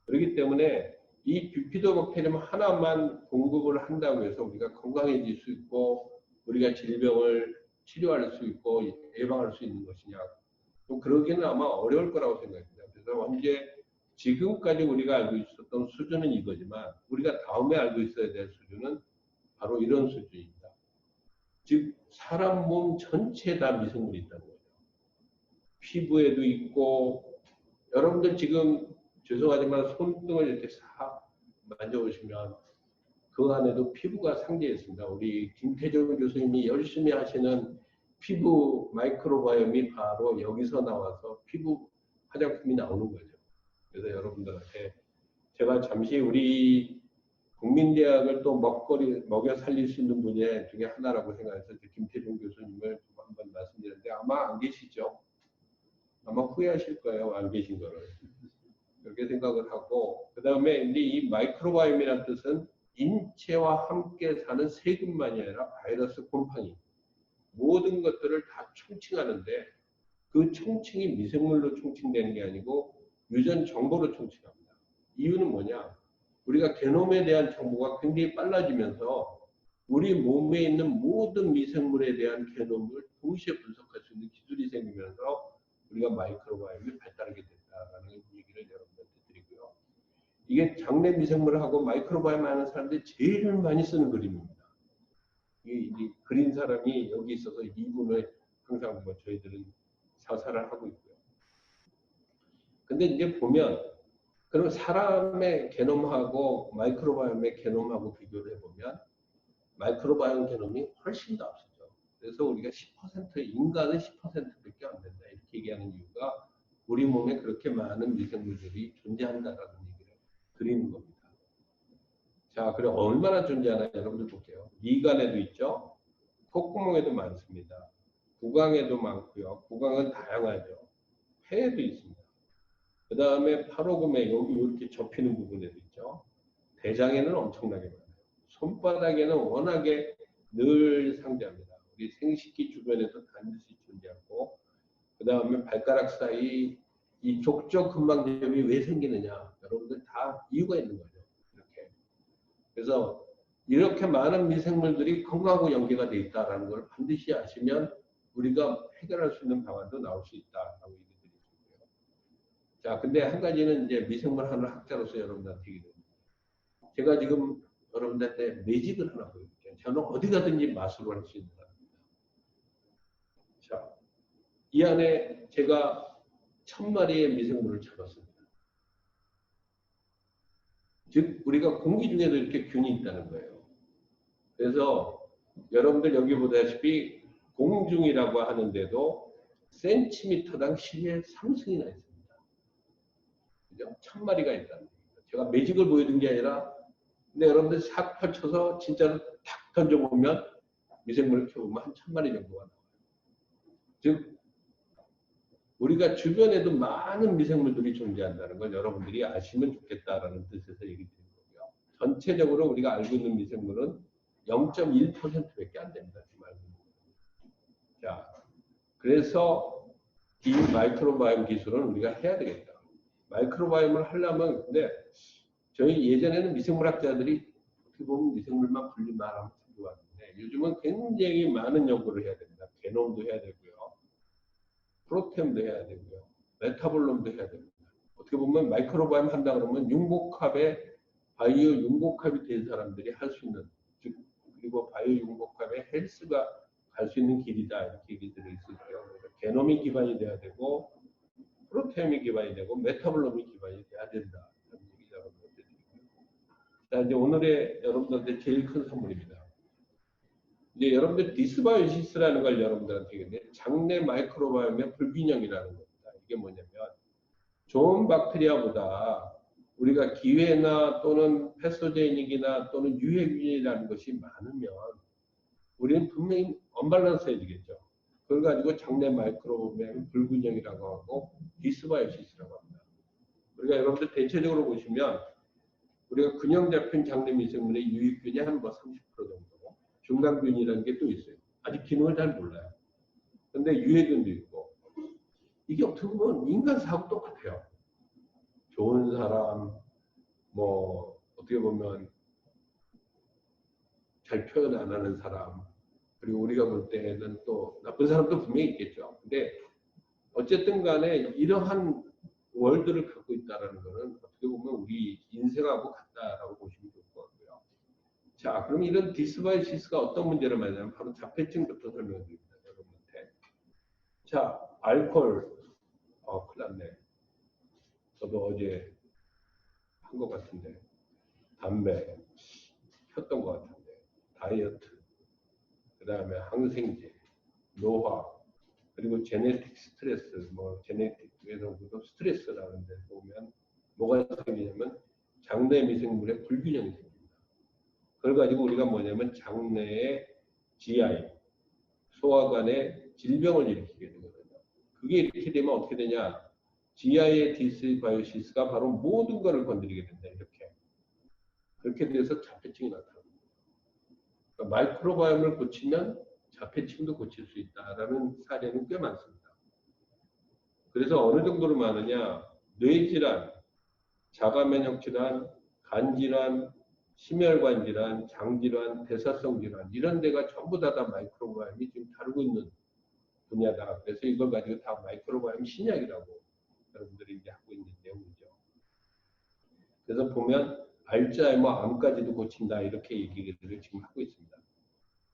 그렇기 때문에 이 비피도박테리움 하나만 공급을 한다고 해서 우리가 건강해질 수 있고 우리가 질병을 치료할 수 있고 예방할 수 있는 것이냐. 또 그러기는 아마 어려울 거라고 생각합니다. 그래서 언제 지금까지 우리가 알고 있었던 수준은 이거지만 우리가 다음에 알고 있어야 될 수준은 바로 이런 수준입니다. 즉 사람 몸 전체에 다 미생물이 있다는 거죠. 피부에도 있고 여러분들 지금 죄송하지만 손등을 이렇게 싹 만져보시면 그 안에도 피부가 상대해 있습니다. 우리 김태정 교수님이 열심히 하시는 피부 마이크로바이옴이 바로 여기서 나와서 피부 화장품이 나오는 거죠. 그래서 여러분들한테 제가 잠시 우리 국민대학을 또 먹여 살릴 수 있는 분야 중에 하나라고 생각해서 김태종 교수님을 한번 말씀드렸는데 아마 안 계시죠? 아마 후회하실 거예요. 안 계신 거를. 그렇게 생각을 하고 그 다음에 이제 이 마이크로바이옴이라는 뜻은 인체와 함께 사는 세균만이 아니라 바이러스, 곰팡이 모든 것들을 다 총칭하는데 그 총칭이 미생물로 총칭되는 게 아니고 유전 정보로 총칭합니다. 이유는 뭐냐? 우리가 게놈에 대한 정보가 굉장히 빨라지면서 우리 몸에 있는 모든 미생물에 대한 게놈을 동시에 분석할 수 있는 기술이 생기면서 우리가 마이크로바이옴이 발달하게 됐다라는 얘기를 여러분들한테 드리고요. 이게 장내 미생물하고 마이크로바이옴 하는 사람들이 제일 많이 쓰는 그림입니다. 이 그린 사람이 여기 있어서 이분을 항상 뭐 저희들은 사살을 하고 있고요. 근데 이제 보면 그럼 사람의 게놈하고 마이크로바이옴의 게놈하고 비교를 해보면 마이크로바이옴 게놈이 훨씬 더 앞서죠. 그래서 우리가 10% 인간은 10%밖에 안 된다 이렇게 얘기하는 이유가 우리 몸에 그렇게 많은 미생물들이 존재한다라는 얘기를 드리는 겁니다. 자, 그럼 얼마나 존재하나 여러분들 볼게요. 미간에도 있죠. 콧구멍에도 많습니다. 구강에도 많고요. 구강은 다양하죠. 폐에도 있습니다. 그 다음에 팔오금에 여기 이렇게 접히는 부분에도 있죠. 대장에는 엄청나게 많아요. 손바닥에는 워낙에 늘 상대합니다. 우리 생식기 주변에서 반드시 존재하고 그 다음에 발가락 사이 이 족저 근막염이 왜 생기느냐, 여러분들 다 이유가 있는 거죠. 이렇게. 그래서 이렇게 많은 미생물들이 건강하고 연계가 돼 있다는 걸 반드시 아시면 우리가 해결할 수 있는 방안도 나올 수 있다라고 얘기 드리고요. 자, 근데 한 가지는 이제 미생물 하는 학자로서 여러분들한테 얘기합니다. 제가 지금 여러분들한테 매직을 하나 보여드릴게요. 저는 어디 가든지 마술을 할 수 있는 사람입니다. 자, 이 안에 제가 1000마리의 미생물을 잡았습니다. 즉 우리가 공기 중에도 이렇게 균이 있다는 거예요. 그래서 여러분들 여기 보다시피 공중이라고 하는데도 센티미터당 10의 3승이나 있습니다. 그죠? 1000마리가 있다는 거예요. 제가 매직을 보여준 게 아니라, 근데 여러분들 싹 펼쳐서 진짜로 탁 던져보면 미생물을 키워보면 한 1000마리 정도가 나와요. 즉 우리가 주변에도 많은 미생물들이 존재한다는 걸 여러분들이 아시면 좋겠다라는 뜻에서 얘기 드린 거고요. 전체적으로 우리가 알고 있는 미생물은 0.1%밖에 안 됩니다. 자, 그래서 이 마이크로바이옴 기술은 우리가 해야 되겠다. 마이크로바이옴을 하려면, 근데 저희 예전에는 미생물학자들이 어떻게 보면 미생물만 분리만 하면 좋았는데 요즘은 굉장히 많은 연구를 해야 됩니다. 게놈도 해야 되고요. 프로테인도 해야 되고요. 메타볼롬도 해야 됩니다. 어떻게 보면 마이크로바이옴 한다 그러면 융복합의 바이오 융복합이 된 사람들이 할 수 있는, 즉 그리고 바이오 융복합의 헬스가 갈 수 있는 길이다, 이렇게 얘기들이 있을게요. 게놈이 기반이 돼야 되고 프로테인이 기반이 되고 메타볼롬이 기반이 돼야 된다. 이런 얘기 여러분들 드리고요. 자, 이제 오늘의 여러분들한테 제일 큰 선물입니다. 이제 여러분들 디스바이오시스라는 걸 여러분들한테 얘기했는데 장내 마이크로바이옴의 불균형이라는 겁니다. 이게 뭐냐면 좋은 박테리아보다 우리가 기회나 또는 패소제닉이나 또는 유해균이라는 것이 많으면 우리는 분명히 언밸런스해야 되겠죠. 그걸 가지고 장내 마이크로바이옴 불균형이라고 하고 디스바이오시스라고 합니다. 우리가 여러분들 대체적으로 보시면 우리가 균형 잡힌 장내 미생물의 유익균이 한 30% 정도, 중간균이라는 게 또 있어요. 아직 기능을 잘 몰라요. 근데 유해균도 있고, 이게 어떻게 보면 인간 사하고 똑같아요. 좋은 사람, 뭐 어떻게 보면 잘 표현 안 하는 사람, 그리고 우리가 볼 때는 또 나쁜 사람도 분명히 있겠죠. 근데 어쨌든 간에 이러한 월드를 갖고 있다는 것은 어떻게 보면 우리 인생하고 같다라고 보시면 좋을 것 같고요. 자, 그럼 이런 디스바이시스가 어떤 문제를 말하냐면 바로 자폐증부터 설명해 드립니다. 여러분한테. 자, 알코올, 큰일 났네. 저도 어제 한 것 같은데, 담배 폈던 것 같은데, 다이어트, 그 다음에 항생제, 노화, 그리고 제네틱 스트레스, 뭐 제네틱에서도 스트레스라는 데 보면 뭐가 생기냐면 장내 미생물의 불균형이 생깁니다. 그걸 가지고 우리가 뭐냐면 장내의 GI, 소화관의 질병을 일으키게 되거든요. 그게 이렇게 되면 어떻게 되냐? GI의 디스바이오시스가 바로 모든 것을 건드리게 된다. 이렇게. 그렇게 돼서 자폐증이 나타납니다. 그러니까 마이크로바이옴을 고치면 자폐증도 고칠 수 있다라는 사례는 꽤 많습니다. 그래서 어느 정도로 많으냐? 뇌질환, 자가면역질환, 간질환, 심혈관 질환, 장질환, 대사성 질환 이런 데가 전부 다 마이크로바이옴이 지금 다루고 있는 분야다. 그래서 이걸 가지고 다 마이크로바이옴 신약이라고 여러분들이 이제 하고 있는 내용이죠. 그래서 보면 알츠하이머 암까지도 고친다 이렇게 얘기를 지금 하고 있습니다.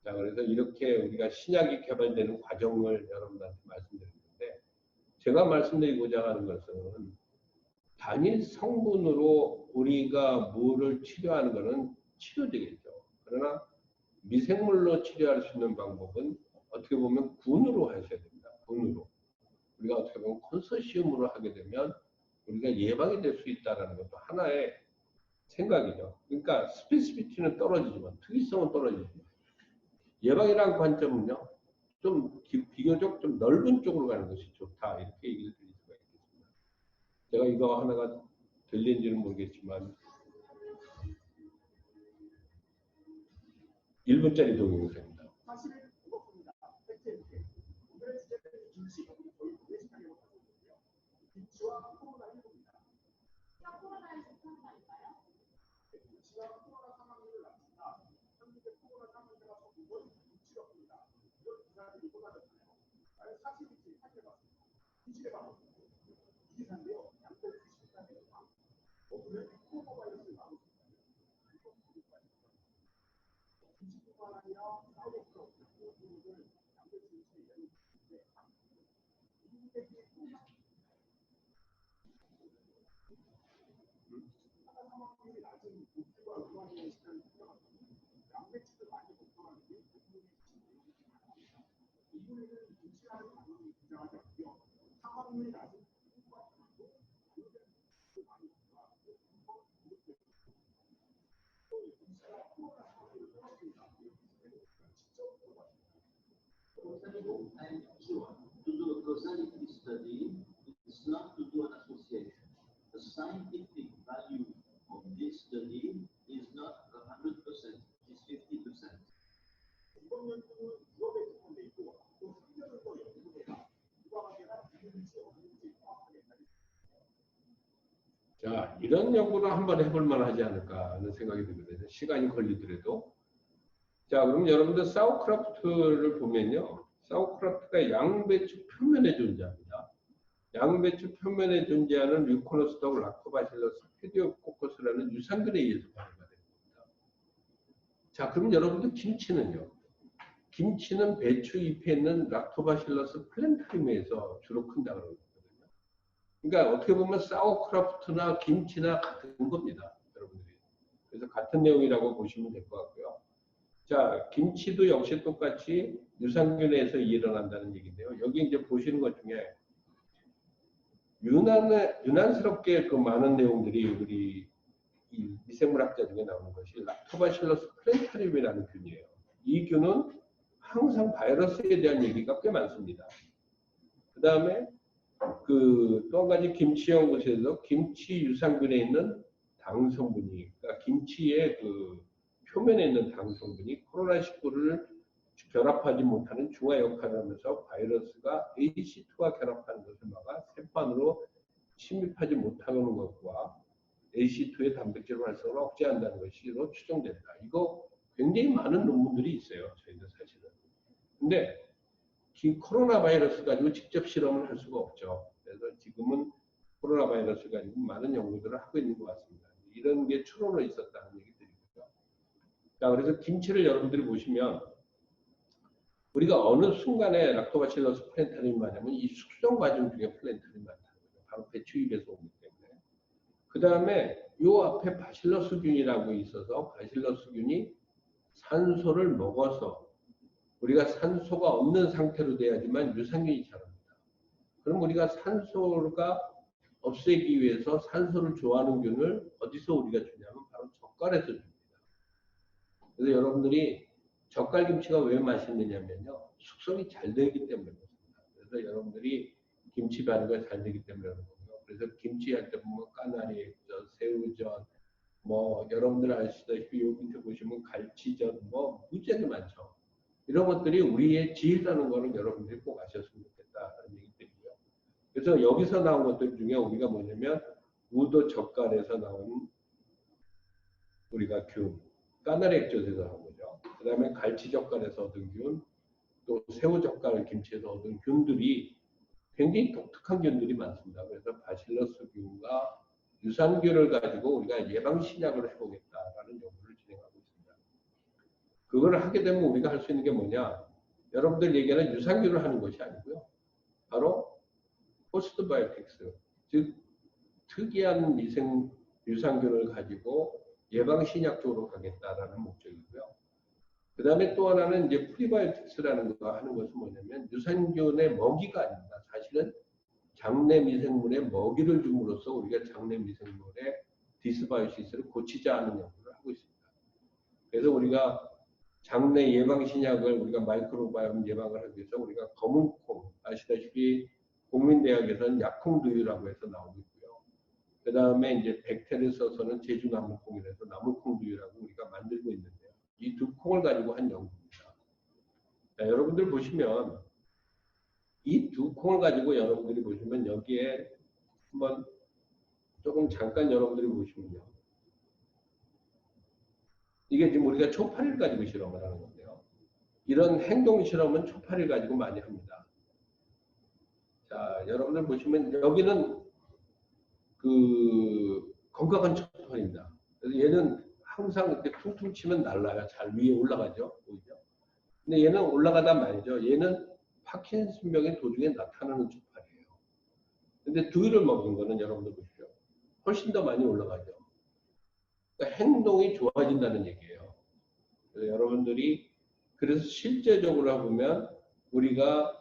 자, 그래서 이렇게 우리가 신약이 개발되는 과정을 여러분들한테 말씀드리는데 제가 말씀드리고자 하는 것은 단일 성분으로 우리가 뭐를 치료하는 것은 치료되겠죠. 그러나 미생물로 치료할 수 있는 방법은 어떻게 보면 군으로 하셔야 됩니다. 군으로. 우리가 어떻게 보면 컨소시엄으로 하게 되면 우리가 예방이 될 수 있다는 것도 하나의 생각이죠. 그러니까 스페시피티는 떨어지지만 특이성은 떨어지지만 예방이라는 관점은요. 좀 비교적 좀 넓은 쪽으로 가는 것이 좋다. 이렇게 얘기를 드릴 수가 있겠습니다. 제가 이거 하나가 들리는지는 모르겠지만 1분짜리 동영상입니다. I'm sure to do a causality study, it's not to do an association. The scientific value of this study is not 100%, it's 50%. 자, 이런 연구를 한번 해볼 만하지 않을까 하는 생각이 들거든요. 시간이 걸리더라도. 자, 그럼 여러분들 사우크라프트를 보면요. 사우크라프트가 양배추 표면에 존재합니다. 양배추 표면에 존재하는 류코노스하고 락토바실러스 페디오코커스라는 유산균에 의해서 발효가 됩니다. 자, 그럼 여러분들 김치는요. 김치는 배추 잎에 있는 락토바실러스 플랜타리움에서 주로 큰다고 그러거든요. 그러니까 어떻게 보면 사우크라프트나 김치나 같은 겁니다, 여러분들이. 그래서 같은 내용이라고 보시면 될 것 같고요. 자, 김치도 역시 똑같이 유산균에서 일어난다는 얘기인데요. 여기 이제 보시는 것 중에 유난스럽게 그 많은 내용들이 우리 이 미생물학자 중에 나오는 것이 락토바실러스 플랜타리움이라는 균이에요. 이 균은 항상 바이러스에 대한 얘기가 꽤 많습니다. 그 다음에 또 한 가지 김치 연구소에서 김치 유산균에 있는 당 성분이, 그러니까 김치의 그 표면에 있는 당 성분이 코로나19를 결합하지 못하는 중화 역할을 하면서 바이러스가 AC2와 결합하는 것을 막아 세포 안으로 침입하지 못하는 것과 AC2의 단백질 활성을 억제한다는 것으로 추정된다. 이거 굉장히 많은 논문들이 있어요. 저희는 사실은. 근데 코로나 바이러스 가지고 직접 실험을 할 수가 없죠. 그래서 지금은 코로나 바이러스 가지고 많은 연구들을 하고 있는 것 같습니다. 이런 게 추론으로 있었다는 얘기 드리고요. 자, 그래서 김치를 여러분들이 보시면 우리가 어느 순간에 락토바실러스 플랜타리움이 많냐면 이 숙성 과정 중에 플랜타리움이 많다는 거죠. 바로 배추잎에서 오기 때문에. 그 다음에 요 앞에 바실러스균이라고 있어서 바실러스균이 산소를 먹어서 우리가 산소가 없는 상태로 돼야지만 유산균이 자랍니다. 그럼 우리가 산소가 없애기 위해서 산소를 좋아하는 균을 어디서 우리가 주냐면 바로 젓갈에서 줍니다. 그래서 여러분들이 젓갈김치가 왜 맛있느냐면요. 숙성이 잘 되기 때문에 그렇습니다. 그래서 여러분들이 김치 발효가 잘 되기 때문에 그런 거고요. 그래서 김치할 때 보면 까나리 액젓, 새우젓, 뭐 여러분들 아시다시피 여기 밑에 보시면 갈치젓 뭐 무지하게 많죠. 이런 것들이 우리의 지혜라는 거는 여러분들이 꼭 아셨으면 좋겠다는 얘기 드리고요. 그래서 여기서 나온 것들 중에 우리가 뭐냐면 우도 젓갈에서 나온 우리가 균, 까나리 액젓에서 나온 거죠. 그 다음에 갈치 젓갈에서 얻은 균, 또 새우 젓갈 김치에서 얻은 균들이 굉장히 독특한 균들이 많습니다. 그래서 바실러스 균과 유산균을 가지고 우리가 예방신약을 해보겠다라는 연구를 진행하고 있습니다. 그걸 하게 되면 우리가 할 수 있는 게 뭐냐? 여러분들 얘기하는 유산균을 하는 것이 아니고요. 바로 포스트바이오틱스, 즉 특이한 유산균을 가지고 예방신약 쪽으로 가겠다라는 목적이고요. 그 다음에 또 하나는 이제 프리바이오틱스라는 거 하는 것은 뭐냐면 유산균의 먹이가 아닙니다. 사실은 장내 미생물의 먹이를 줌으로써 우리가 장내 미생물의 디스바이오시스를 고치자 하는 연구를 하고 있습니다. 그래서 우리가 장내 예방신약을 우리가 마이크로바이옴 예방을 하기 위해서 우리가 검은콩, 아시다시피 국민대학에서는 약콩두유라고 해서 나오고 있고요. 그 다음에 이제 백태를 써서는 제주나무콩이라서 나무콩두유라고 우리가 만들고 있는데요. 이 두 콩을 가지고 한 연구입니다. 자, 여러분들 보시면 이 두 콩을 가지고 여러분들이 보시면 여기에 한번 조금 잠깐 여러분들이 보시면요. 이게 지금 우리가 초파리를 가지고 실험을 하는 건데요. 이런 행동 실험은 초파리를 가지고 많이 합니다. 자, 여러분들 보시면 여기는 그 건강한 초파리입니다. 그래서 얘는 항상 이렇게 퉁퉁 치면 날라요. 잘 위에 올라가죠. 보이죠? 근데 얘는 올라가다 말이죠. 얘는 파킨슨병의 도중에 나타나는 초파리예요. 근데 두유를 먹은 거는 여러분들 보십시오. 훨씬 더 많이 올라가죠. 그러니까 행동이 좋아진다는 얘기예요. 그래서 여러분들이 그래서 실제적으로 보면 우리가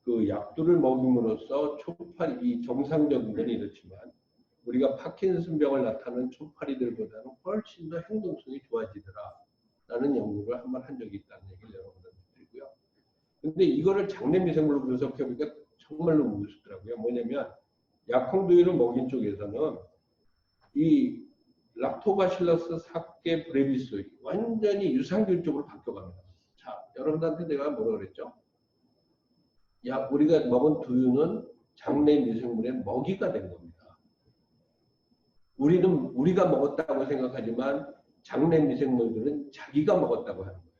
그 약들을 먹임으로써 초파리 이 정상적인 건 이렇지만 우리가 파킨슨병을 나타내는 초파리들보다는 훨씬 더 행동성이 좋아지더라라는 연구를 한 번 한 적이 있다는 얘기를 여러분들 드리고요. 근데 이거를 장내 미생물로 분석해 보니까 정말로 무섭더라고요. 뭐냐면 약홍두유를 먹인 쪽에서는 이 락토바실러스 사케 브레비스 완전히 유산균 쪽으로 바뀌어갑니다. 자, 여러분들한테 내가 뭐라 그랬죠? 야, 우리가 먹은 두유는 장내 미생물의 먹이가 된 겁니다. 우리가 먹었다고 생각하지만 장내 미생물들은 자기가 먹었다고 하는 거예요.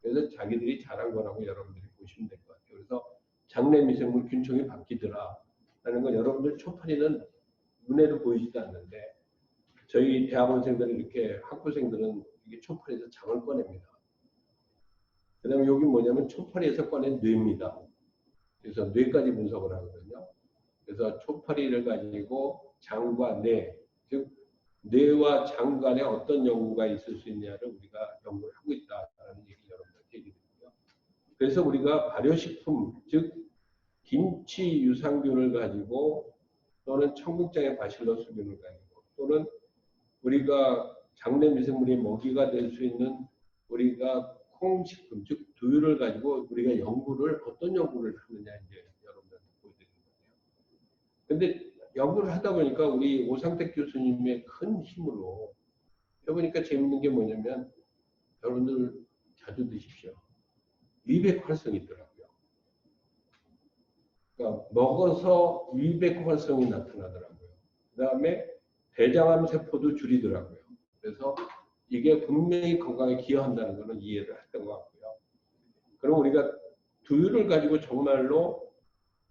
그래서 자기들이 잘한 거라고 여러분들이 보시면 될 것 같아요. 그래서 장내 미생물 균총이 바뀌더라 라는 건 여러분들 초파리는 눈에도 보이지도 않는데 저희 대학원생들은 이렇게 학부생들은 이게 초파리에서 장을 꺼냅니다. 그 다음에 여기 뭐냐면 초파리에서 꺼낸 뇌입니다. 그래서 뇌까지 분석을 하거든요. 그래서 초파리를 가지고 장과 뇌, 즉 뇌와 장 간에 어떤 연구가 있을 수 있냐를 우리가 연구를 하고 있다는 얘기를 여러분들께 얘기드리고요. 그래서 우리가 발효식품, 즉 김치 유산균을 가지고 또는 청국장의 바실러스균을 가지고 또는 우리가 장내 미생물의 먹이가 될 수 있는 우리가 콩식품, 즉 두유를 가지고 우리가 어떤 연구를 하느냐 이제 여러분들한테 보여드리는 거예요. 근데 연구를 하다 보니까 우리 오상택 교수님의 큰 힘으로 해보니까 재밌는 게 뭐냐면 여러분들 자주 드십시오. 위백 활성이 있더라고요. 그러니까 먹어서 위백 활성이 나타나더라고요. 그 다음에 대장암 세포도 줄이더라고요. 그래서 이게 분명히 건강에 기여한다는 것은 이해를 했던 것 같고요. 그럼 우리가 두유를 가지고 정말로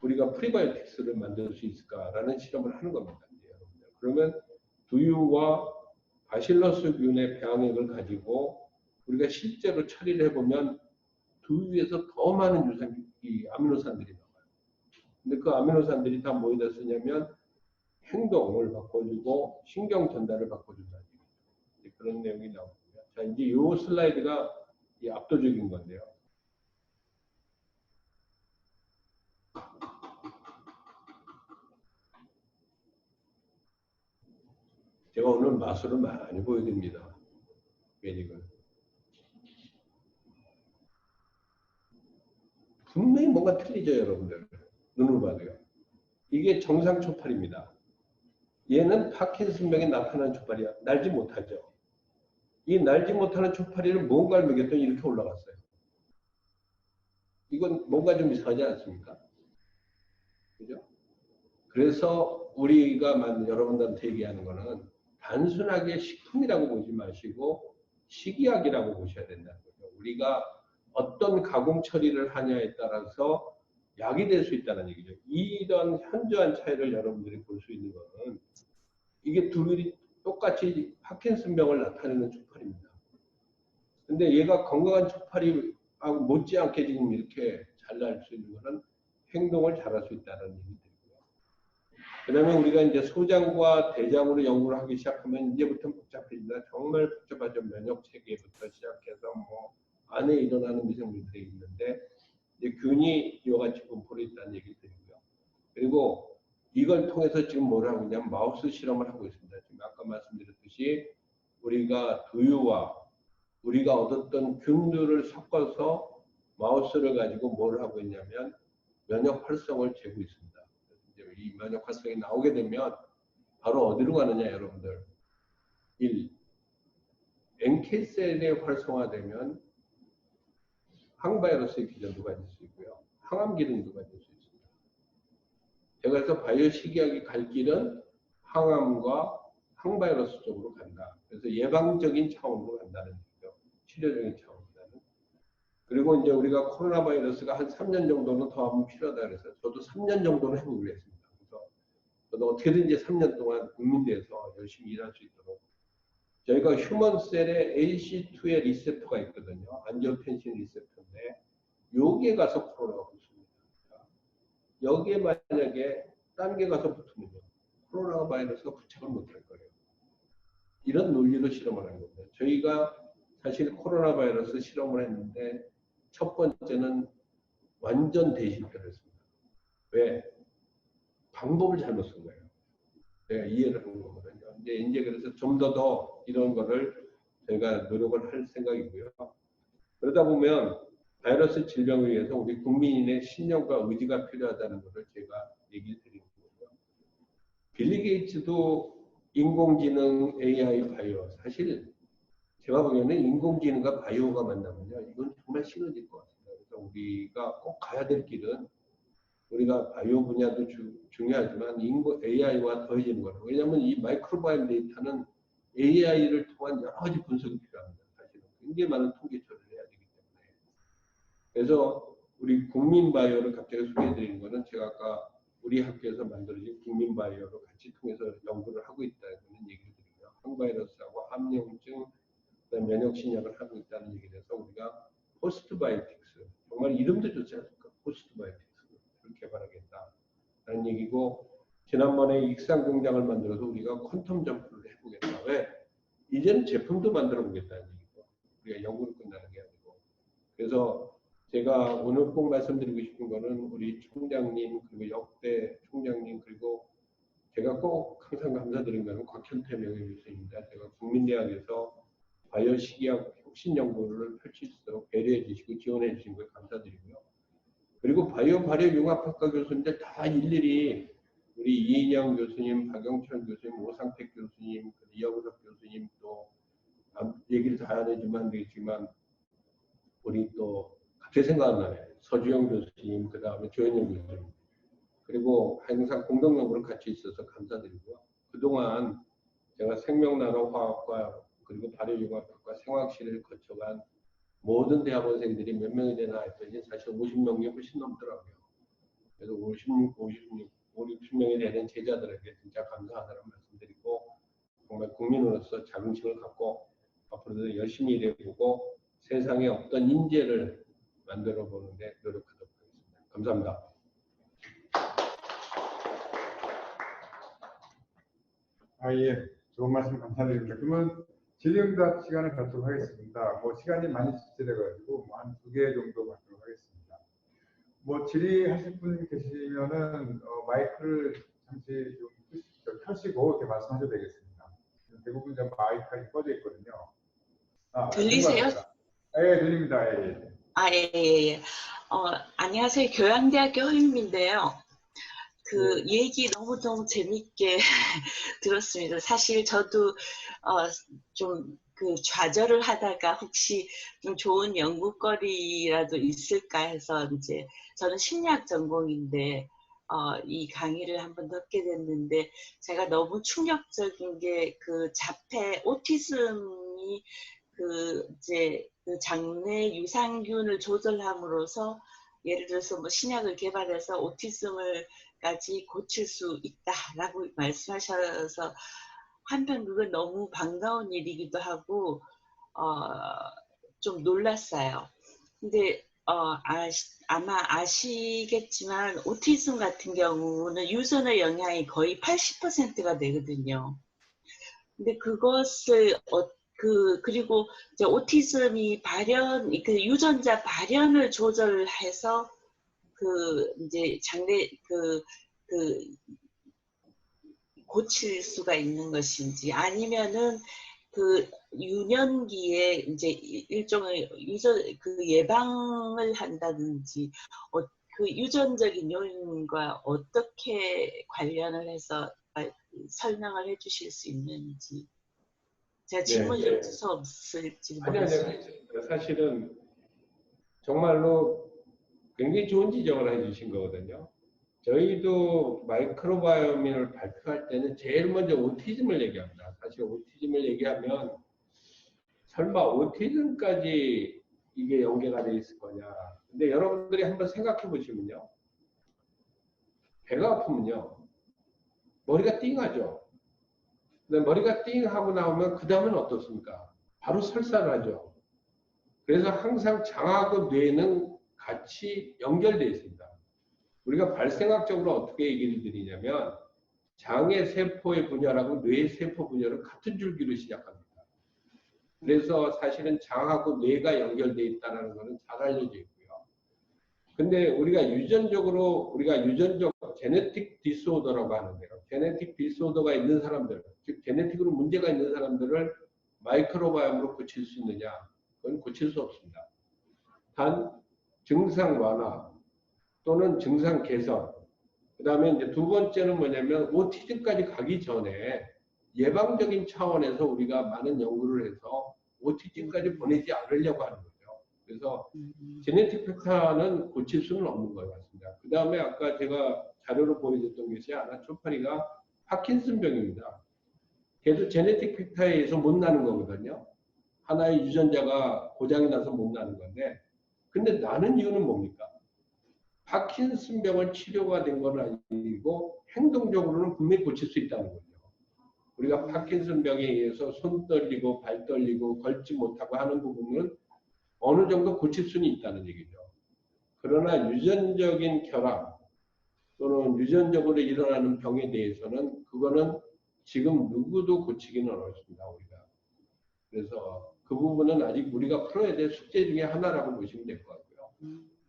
우리가 프리바이오틱스를 만들 수 있을까라는 실험을 하는 겁니다. 여러분들. 그러면 두유와 바실러스균의 배양액을 가지고 우리가 실제로 처리를 해보면 두유에서 더 많은 아미노산들이 나와요. 근데 그 아미노산들이 다 뭐에다 쓰냐면 행동을 바꿔주고 신경 전달을 바꿔준다는 얘기죠. 그런 내용이 나오고요. 자, 이제 이 슬라이드가 압도적인 건데요. 제가 오늘 마술을 많이 보여드립니다. 매직을. 분명히 뭔가 틀리죠, 여러분들. 눈으로 봐도요. 이게 정상 초파리입니다. 얘는 파킨슨병에 나타나는 초파리야. 날지 못하죠. 이 날지 못하는 초파리를 뭔가를 먹였더니 이렇게 올라갔어요. 이건 뭔가 좀 이상하지 않습니까? 그죠? 그래서 우리가 여러분들한테 얘기하는 거는 단순하게 식품이라고 보지 마시고 식이약이라고 보셔야 된다는 거죠. 우리가 어떤 가공 처리를 하냐에 따라서 약이 될 수 있다는 얘기죠. 이런 현저한 차이를 여러분들이 볼 수 있는 것은 이게 둘이 똑같이 파킨슨병을 나타내는 초파리입니다. 근데 얘가 건강한 초파리하고 못지않게 지금 이렇게 잘 날 수 있는 것은 행동을 잘할 수 있다는 얘기죠. 그 다음에 우리가 이제 소장과 대장으로 연구를 하기 시작하면 이제부터 복잡해집니다. 정말 복잡하죠. 면역 체계부터 시작해서 뭐 안에 일어나는 미생물들이 있는데 이제 균이 이와 같이 분포로 있다는 얘기를 드리고요. 그리고 이걸 통해서 지금 뭘 하고 있냐면 마우스 실험을 하고 있습니다. 지금 아까 말씀드렸듯이 우리가 두유와 우리가 얻었던 균들을 섞어서 마우스를 가지고 뭘 하고 있냐면 면역 활성을 재고 있습니다. 이 면역 활성이 나오게 되면 바로 어디로 가느냐 여러분들. 1. NK셀이 활성화되면 항바이러스의 기전도 가질 수 있고요. 항암 기능도 가질 수 있습니다. 제가 그래서 바이오 식이약이 갈 길은 항암과 항바이러스 쪽으로 간다. 그래서 예방적인 차원으로 간다는 얘기죠. 치료적인 차원보다는. 그리고 이제 우리가 코로나 바이러스가 한 3년 정도는 더 하면 필요하다 그래서 저도 3년 정도는 해보기로 했습니다. 그래서 저도 어떻게든지 3년 동안 국민대에서 열심히 일할 수 있도록 저희가 휴먼셀에 AC2의 리셉터가 있거든요. 안지오텐신 리셉터인데 여기에 가서 코로나가 붙습니다. 여기에 만약에 딴 게 가서 붙으면요. 코로나 바이러스가 부착을 못할 거예요. 이런 논리로 실험을 한 겁니다. 저희가 사실 코로나 바이러스 실험을 했는데 첫 번째는 완전 대실패를 했습니다. 왜? 방법을 잘못 쓴 거예요. 내가 이해를 한 거거든요. 이제 그래서 좀 더 이런 거를 저희가 노력을 할 생각이고요. 그러다 보면 바이러스 질병을 위해서 우리 국민의 신념과 의지가 필요하다는 것을 제가 얘기를 드리는 거고요. 빌리 게이츠도 인공지능, AI, 바이오 사실 제가 보기에는 인공지능과 바이오가 만나면요. 이건 정말 시너질 것 같습니다. 그래서 우리가 꼭 가야 될 길은 우리가 바이오 분야도 중요하지만 AI와 더해지는 거예요. 왜냐하면 이 마이크로바이옴 데이터는 AI를 통한 여러 가지 분석이 필요합니다. 사실은 굉장히 많은 통계 처리를 해야 되기 때문에. 그래서 우리 국민바이오를 갑자기 소개해드리는 거는 제가 아까 우리 학교에서 만들어진 국민바이오를 같이 통해서 연구를 하고 있다는 얘기를 드리고요. 항바이러스하고 함염증, 면역신약을 하고 있다는 얘기를 해서 우리가 포스트바이오틱스, 정말 이름도 좋지 않습니까? 포스트바이오틱스. 개발하겠다라는 얘기고 지난번에 익산 공장을 만들어서 우리가 퀀텀 점프를 해보겠다. 왜? 이제는 제품도 만들어 보겠다는 얘기고 우리가 연구를 끝나는 게 아니고 그래서 제가 오늘 꼭 말씀드리고 싶은 거는 우리 총장님 그리고 역대 총장님 그리고 제가 꼭 항상 감사드린 거는 곽현태 명예교수입니다. 제가 국민대학에서 바이오 식이학 혁신 연구를 펼칠 수 있도록 배려해 주시고 지원해 주신 걸 감사드리고요. 그리고 바이오 발효 융합학과 교수님들 다 일일이 우리 이인영 교수님, 박영철 교수님, 오상택 교수님, 이영석 교수님 또 얘기를 다 안 해주면 되겠지만 우리 또 갑자기 생각나네. 서주영 교수님, 그 다음에 조현영 교수님 그리고 항상 공동연구를 같이 있어서 감사드리고요. 그동안 제가 생명나노화학과 그리고 발효융합학과 생화학실을 거쳐간 모든 대학원생들이 몇 명이 되나 했더니 사실 50명이 훨씬 넘더라고요. 그래서 50명이 되는 제자들에게 진짜 감사하다는 말씀드리고 정말 국민으로서 자긍심을 갖고 앞으로도 열심히 일해보고 세상에 어떤 인재를 만들어 보는데 노력하도록 하겠습니다. 감사합니다. 예. 좋은 말씀 감사드립니다. 그러면 질의응답 시간을 갖도록 하겠습니다. 시간이 많이 지체돼가지고 한 2개 정도 갖도록 하겠습니다. 질의하실 분 계시면은 마이크를 잠시 좀 켜시고 이렇게 말씀하셔도 되겠습니다. 대부분 다 마이크가 꺼져 있거든요. 들리세요? 네, 들립니다. 예. 예. 안녕하세요. 교양대학교 허임인데요. 얘기 너무너무 재밌게 들었습니다. 사실 저도 좀 좌절을 하다가 혹시 좀 좋은 연구거리라도 있을까 해서 이제 저는 심리학 전공인데 이 강의를 한번 듣게 됐는데 제가 너무 충격적인 게 자폐 오티즘이 이제 장내 유산균을 조절함으로써 예를 들어서 신약을 개발해서 오티즘을까지 고칠 수 있다라고 말씀하셔서 한편 그건 너무 반가운 일이기도 하고 좀 놀랐어요. 근데 아마 아시겠지만 오티즘 같은 경우는 유전의 영향이 거의 80%가 되거든요. 근데 그것을 그리고 이제 오티즘이 유전자 발현을 조절해서 이제 장래 고칠 수가 있는 것인지 아니면은 유년기에 이제 일종의 예방을 한다든지 유전적인 요인과 어떻게 관련을 해서 설명을 해주실 수 있는지. 제가 질문이 좀 두서없을지 모르겠어요. 사실은 정말로 굉장히 좋은 지적을 해주신 거거든요. 저희도 마이크로바이옴을 발표할 때는 제일 먼저 오티즘을 얘기합니다. 사실 오티즘을 얘기하면 설마 오티즘까지 이게 연계가 돼 있을 거냐. 근데 여러분들이 한번 생각해 보시면요. 배가 아프면요. 머리가 띵하죠. 근데 머리가 띵하고 나오면 그 다음은 어떻습니까? 바로 설사를 하죠. 그래서 항상 장하고 뇌는 같이 연결되어 있습니다. 우리가 발생학적으로 어떻게 얘기를 드리냐면 장의 세포의 분열하고 뇌의 세포 분열은 같은 줄기로 시작합니다. 그래서 사실은 장하고 뇌가 연결되어 있다는 것은 잘 알려져 있고요. 근데 우리가 유전적 제네틱 디스오더라고 하는데요. 제네틱 디스오더가 있는 사람들, 즉 제네틱으로 문제가 있는 사람들을 마이크로바이옴으로 고칠 수 있느냐? 그건 고칠 수 없습니다. 단 증상 완화 또는 증상 개선. 그다음에 이제 두 번째는 뭐냐면 오티즘까지 가기 전에 예방적인 차원에서 우리가 많은 연구를 해서 오티즘까지 보내지 않으려고 하는 거죠. 그래서 제네틱 팩터는 고칠 수는 없는 것 같습니다. 그 다음에 아까 제가 자료로 보여줬던 것이 아나초파리가 파킨슨병입니다. 걔도 제네틱 팩터에 의해서 못 나는 거거든요. 하나의 유전자가 고장이 나서 못 나는 건데, 근데 나는 이유는 뭡니까? 파킨슨병은 치료가 된 건 아니고 행동적으로는 분명히 고칠 수 있다는 거죠. 우리가 파킨슨병에 의해서 손 떨리고 발 떨리고 걷지 못하고 하는 부분은 어느 정도 고칠 수는 있다는 얘기죠. 그러나 유전적인 결함 또는 유전적으로 일어나는 병에 대해서는 그거는 지금 누구도 고치기는 어렵습니다. 우리가. 그래서 그 부분은 아직 우리가 풀어야 될 숙제 중에 하나라고 보시면 될 것 같고요.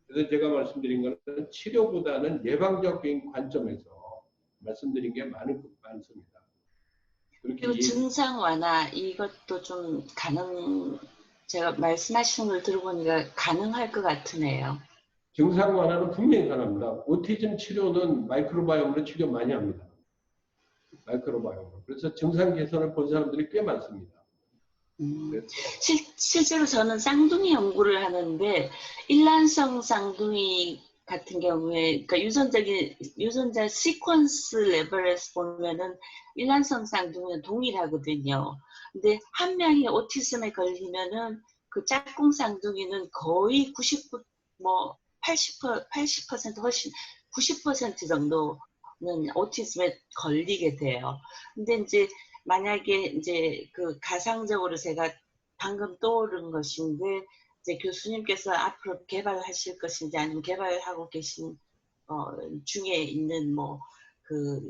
그래서 제가 말씀드린 것은 치료보다는 예방적인 관점에서 말씀드린 게 많습니다. 그리고 증상 완화 이것도 좀 제가 말씀하시는 걸 들어보니까 가능할 것 같으네요. 증상 완화는 분명히 가능합니다. 오티즘 치료는 마이크로바이옴으로 치료 많이 합니다. 마이크로바이옴으로. 그래서 증상 개선을 본 사람들이 꽤 많습니다. 실제로 저는 쌍둥이 연구를 하는데 일란성 쌍둥이 같은 경우에 그러니까 유전자 시퀀스 레벨에서 보면은 일란성 쌍둥이는 동일하거든요. 근데 한 명이 오티즘에 걸리면은 그 짝꿍 쌍둥이는 거의 80% 훨씬 90% 정도는 오티즘에 걸리게 돼요. 근데 이제 만약에 이제 그 가상적으로 제가 방금 떠오른 것인데 이제 교수님께서 앞으로 개발하실 것인지 아니면 개발하고 계신 중에 있는 뭐 그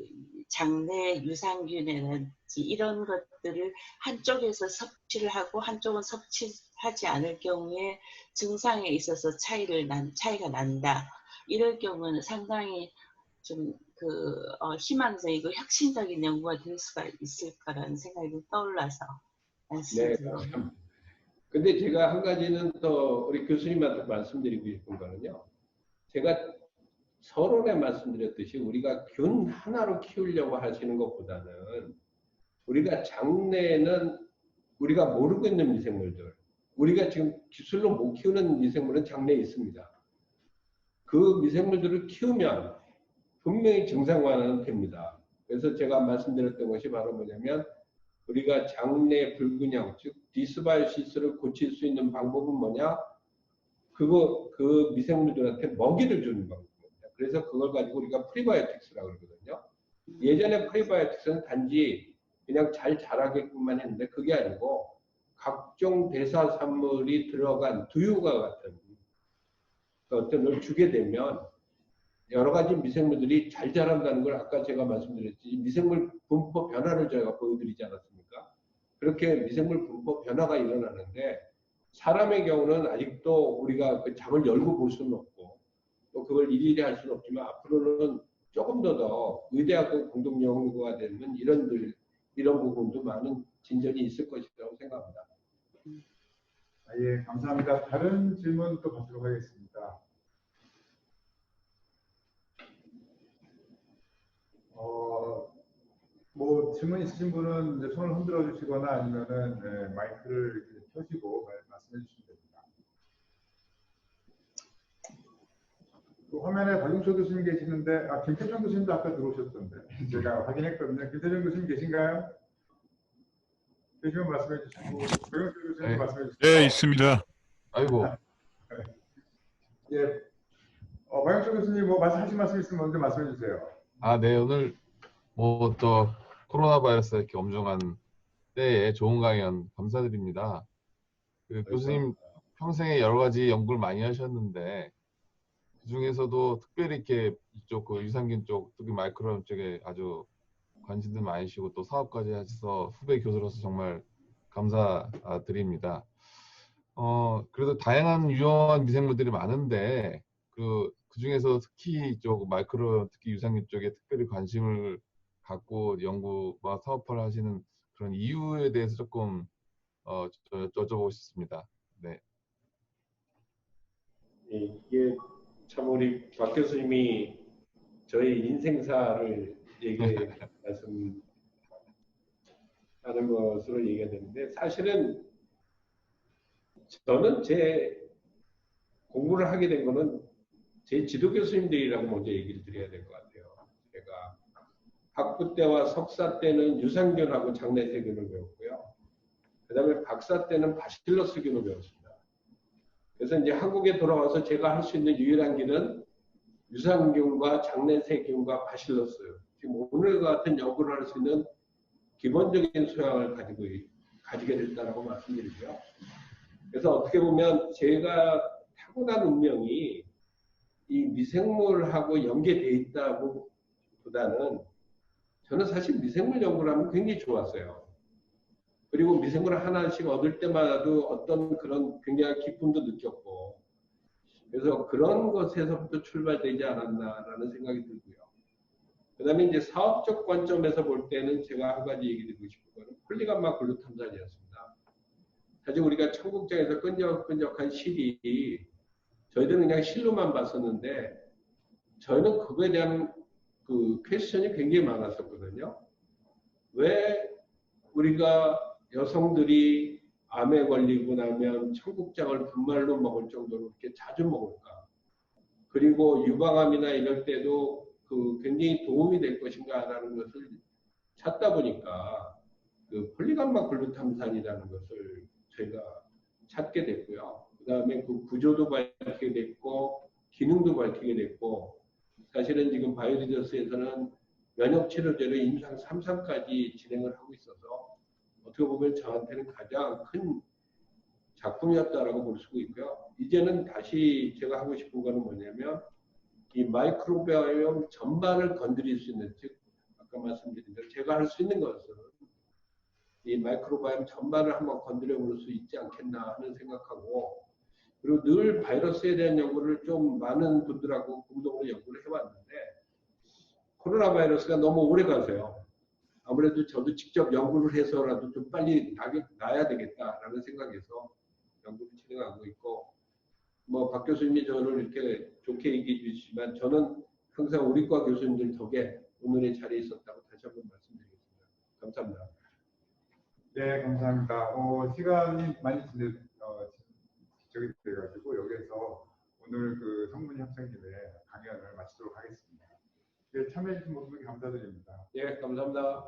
장내 유산균이라든지 이런 것들을 한쪽에서 섭취를 하고 한쪽은 섭취하지 않을 경우에 증상에 있어서 차이가 난다. 이럴 경우는 상당히 좀 희망적이고 혁신적인 연구가 될 수가 있을 거라는 생각이 떠올라서 말씀드립니다. 네. 근데 제가 한 가지는 또 우리 교수님한테 말씀드리고 싶은 거는요. 제가 서론에 말씀드렸듯이 우리가 균 하나로 키우려고 하시는 것보다는 우리가 장내에는 우리가 모르고 있는 미생물들, 우리가 지금 기술로 못 키우는 미생물은 장내에 있습니다. 그 미생물들을 키우면 분명히 증상 완화는 됩니다. 그래서 제가 말씀드렸던 것이 바로 뭐냐면 우리가 장내 불균형, 즉 디스바이오시스를 고칠 수 있는 방법은 뭐냐? 그 미생물들한테 먹이를 주는 방법입니다. 그래서 그걸 가지고 우리가 프리바이오틱스라고 그러거든요. 예전에 프리바이오틱스는 단지 그냥 잘 자라게끔만 했는데 그게 아니고 각종 대사산물이 들어간 두유과 같은 어떤 걸 주게 되면 여러 가지 미생물들이 잘 자란다는 걸 아까 제가 말씀드렸지 미생물 분포 변화를 저희가 보여드리지 않았습니까? 그렇게 미생물 분포 변화가 일어나는데 사람의 경우는 아직도 우리가 그 장을 열고 볼 수는 없고 또 그걸 일일이 할 수는 없지만 앞으로는 조금 더 의대하고 공동 연구가 되는 이런 부분도 많은 진전이 있을 것이라고 생각합니다. 예, 감사합니다. 다른 질문 또 받도록 하겠습니다. 뭐 질문 있으신 분은 이제 손을 흔들어 주시거나 아니면은 마이크를 이렇게 켜시고 말씀해 주시면 됩니다. 또 화면 화면에 박용철 교수님 계시는데, 김태정 교수님도 아까 들어오셨던데 제가 확인했거든요. 김태정 교수님 계신가요? 계시면 말씀해 주시고, 박용철 교수님 네. 말씀해 주시고. 네, 있습니다. 아이고, 예. 박용철 교수님 뭐 하실 말씀 있으면 먼저 말씀해 주세요. 네, 오늘 뭐 또 코로나 바이러스 이렇게 엄중한 때에 좋은 강연 감사드립니다. 그 교수님 평생에 여러 가지 연구를 많이 하셨는데 그 중에서도 특별히 이렇게 이쪽 그 유산균 쪽, 특히 마이크로biome 쪽에 아주 관심도 많으시고 또 사업까지 하셔서 후배 교수로서 정말 감사드립니다. 그래도 다양한 유용한 미생물들이 많은데 그 중에서 특히 이쪽 마이크로, 특히 유산균 쪽에 특별히 관심을 갖고 연구와 사업을 하시는 그런 이유에 대해서 조금 여쭤보고 싶습니다. 네. 이게 참 우리 박 교수님이 저희 인생사를 말씀하는 것으로 얘기가 되는데, 사실은 저는 제 공부를 하게 된 거는 제 지도 교수님들이라고 먼저 얘기를 드려야 될 것 같아요. 제가 학부 때와 석사 때는 유산균하고 장내세균을 배웠고요. 그 다음에 박사 때는 바실러스균을 배웠습니다. 그래서 이제 한국에 돌아와서 제가 할 수 있는 유일한 길은 유산균과 장내세균과 바실러스, 지금 오늘 같은 연구를 할 수 있는 기본적인 소양을 가지게 됐다고 말씀드리고요. 그래서 어떻게 보면 제가 타고난 운명이 이 미생물하고 연계되어 있다고 보다는 저는 사실 미생물 연구를 하면 굉장히 좋았어요. 그리고 미생물을 하나씩 얻을 때마다도 어떤 그런 굉장한 기쁨도 느꼈고, 그래서 그런 것에서부터 출발되지 않았나라는 생각이 들고요. 그 다음에 이제 사업적 관점에서 볼 때는 제가 한 가지 얘기 드리고 싶은 거는 폴리감마 글루탐산이었습니다. 사실 우리가 청국장에서 끈적끈적한 실이 저희들은 그냥 실로만 봤었는데, 저희는 그거에 대한 그 퀘스천이 굉장히 많았었거든요. 왜 우리가 여성들이 암에 걸리고 나면 청국장을 분말로 먹을 정도로 이렇게 자주 먹을까? 그리고 유방암이나 이럴 때도 그 굉장히 도움이 될 것인가라는 것을 찾다 보니까 그 폴리감마 글루탐산이라는 것을 저희가 찾게 됐고요. 그 다음에 그 구조도 밝히게 됐고, 기능도 밝히게 됐고, 사실은 지금 바이오리더스에서는 면역치료제로 임상 3상까지 진행을 하고 있어서 어떻게 보면 저한테는 가장 큰 작품이었다라고 볼 수 있고요. 이제는 다시 제가 하고 싶은 거는 뭐냐면 이 마이크로바이옴 전반을 건드릴 수 있는, 즉 아까 말씀드린 대로 제가 할 수 있는 것은 이 마이크로바이옴 전반을 한번 건드려 볼 수 있지 않겠나 하는 생각하고, 그리고 늘 바이러스에 대한 연구를 좀 많은 분들하고 공동으로 연구를 해왔는데 코로나 바이러스가 너무 오래 가세요. 아무래도 저도 직접 연구를 해서라도 좀 빨리 나야 되겠다라는 생각에서 연구를 진행하고 있고, 뭐 박 교수님이 저를 이렇게 좋게 얘기해 주시지만 저는 항상 우리 과 교수님들 덕에 오늘의 자리에 있었다고 다시 한번 말씀드리겠습니다. 감사합니다. 네, 감사합니다. 시간이 많이 지적이 돼가지고 여기서 오늘 그 성문희 학생님의 강연을 마치도록 하겠습니다. 참여해주신 모든 분께 감사드립니다. 예, 감사합니다.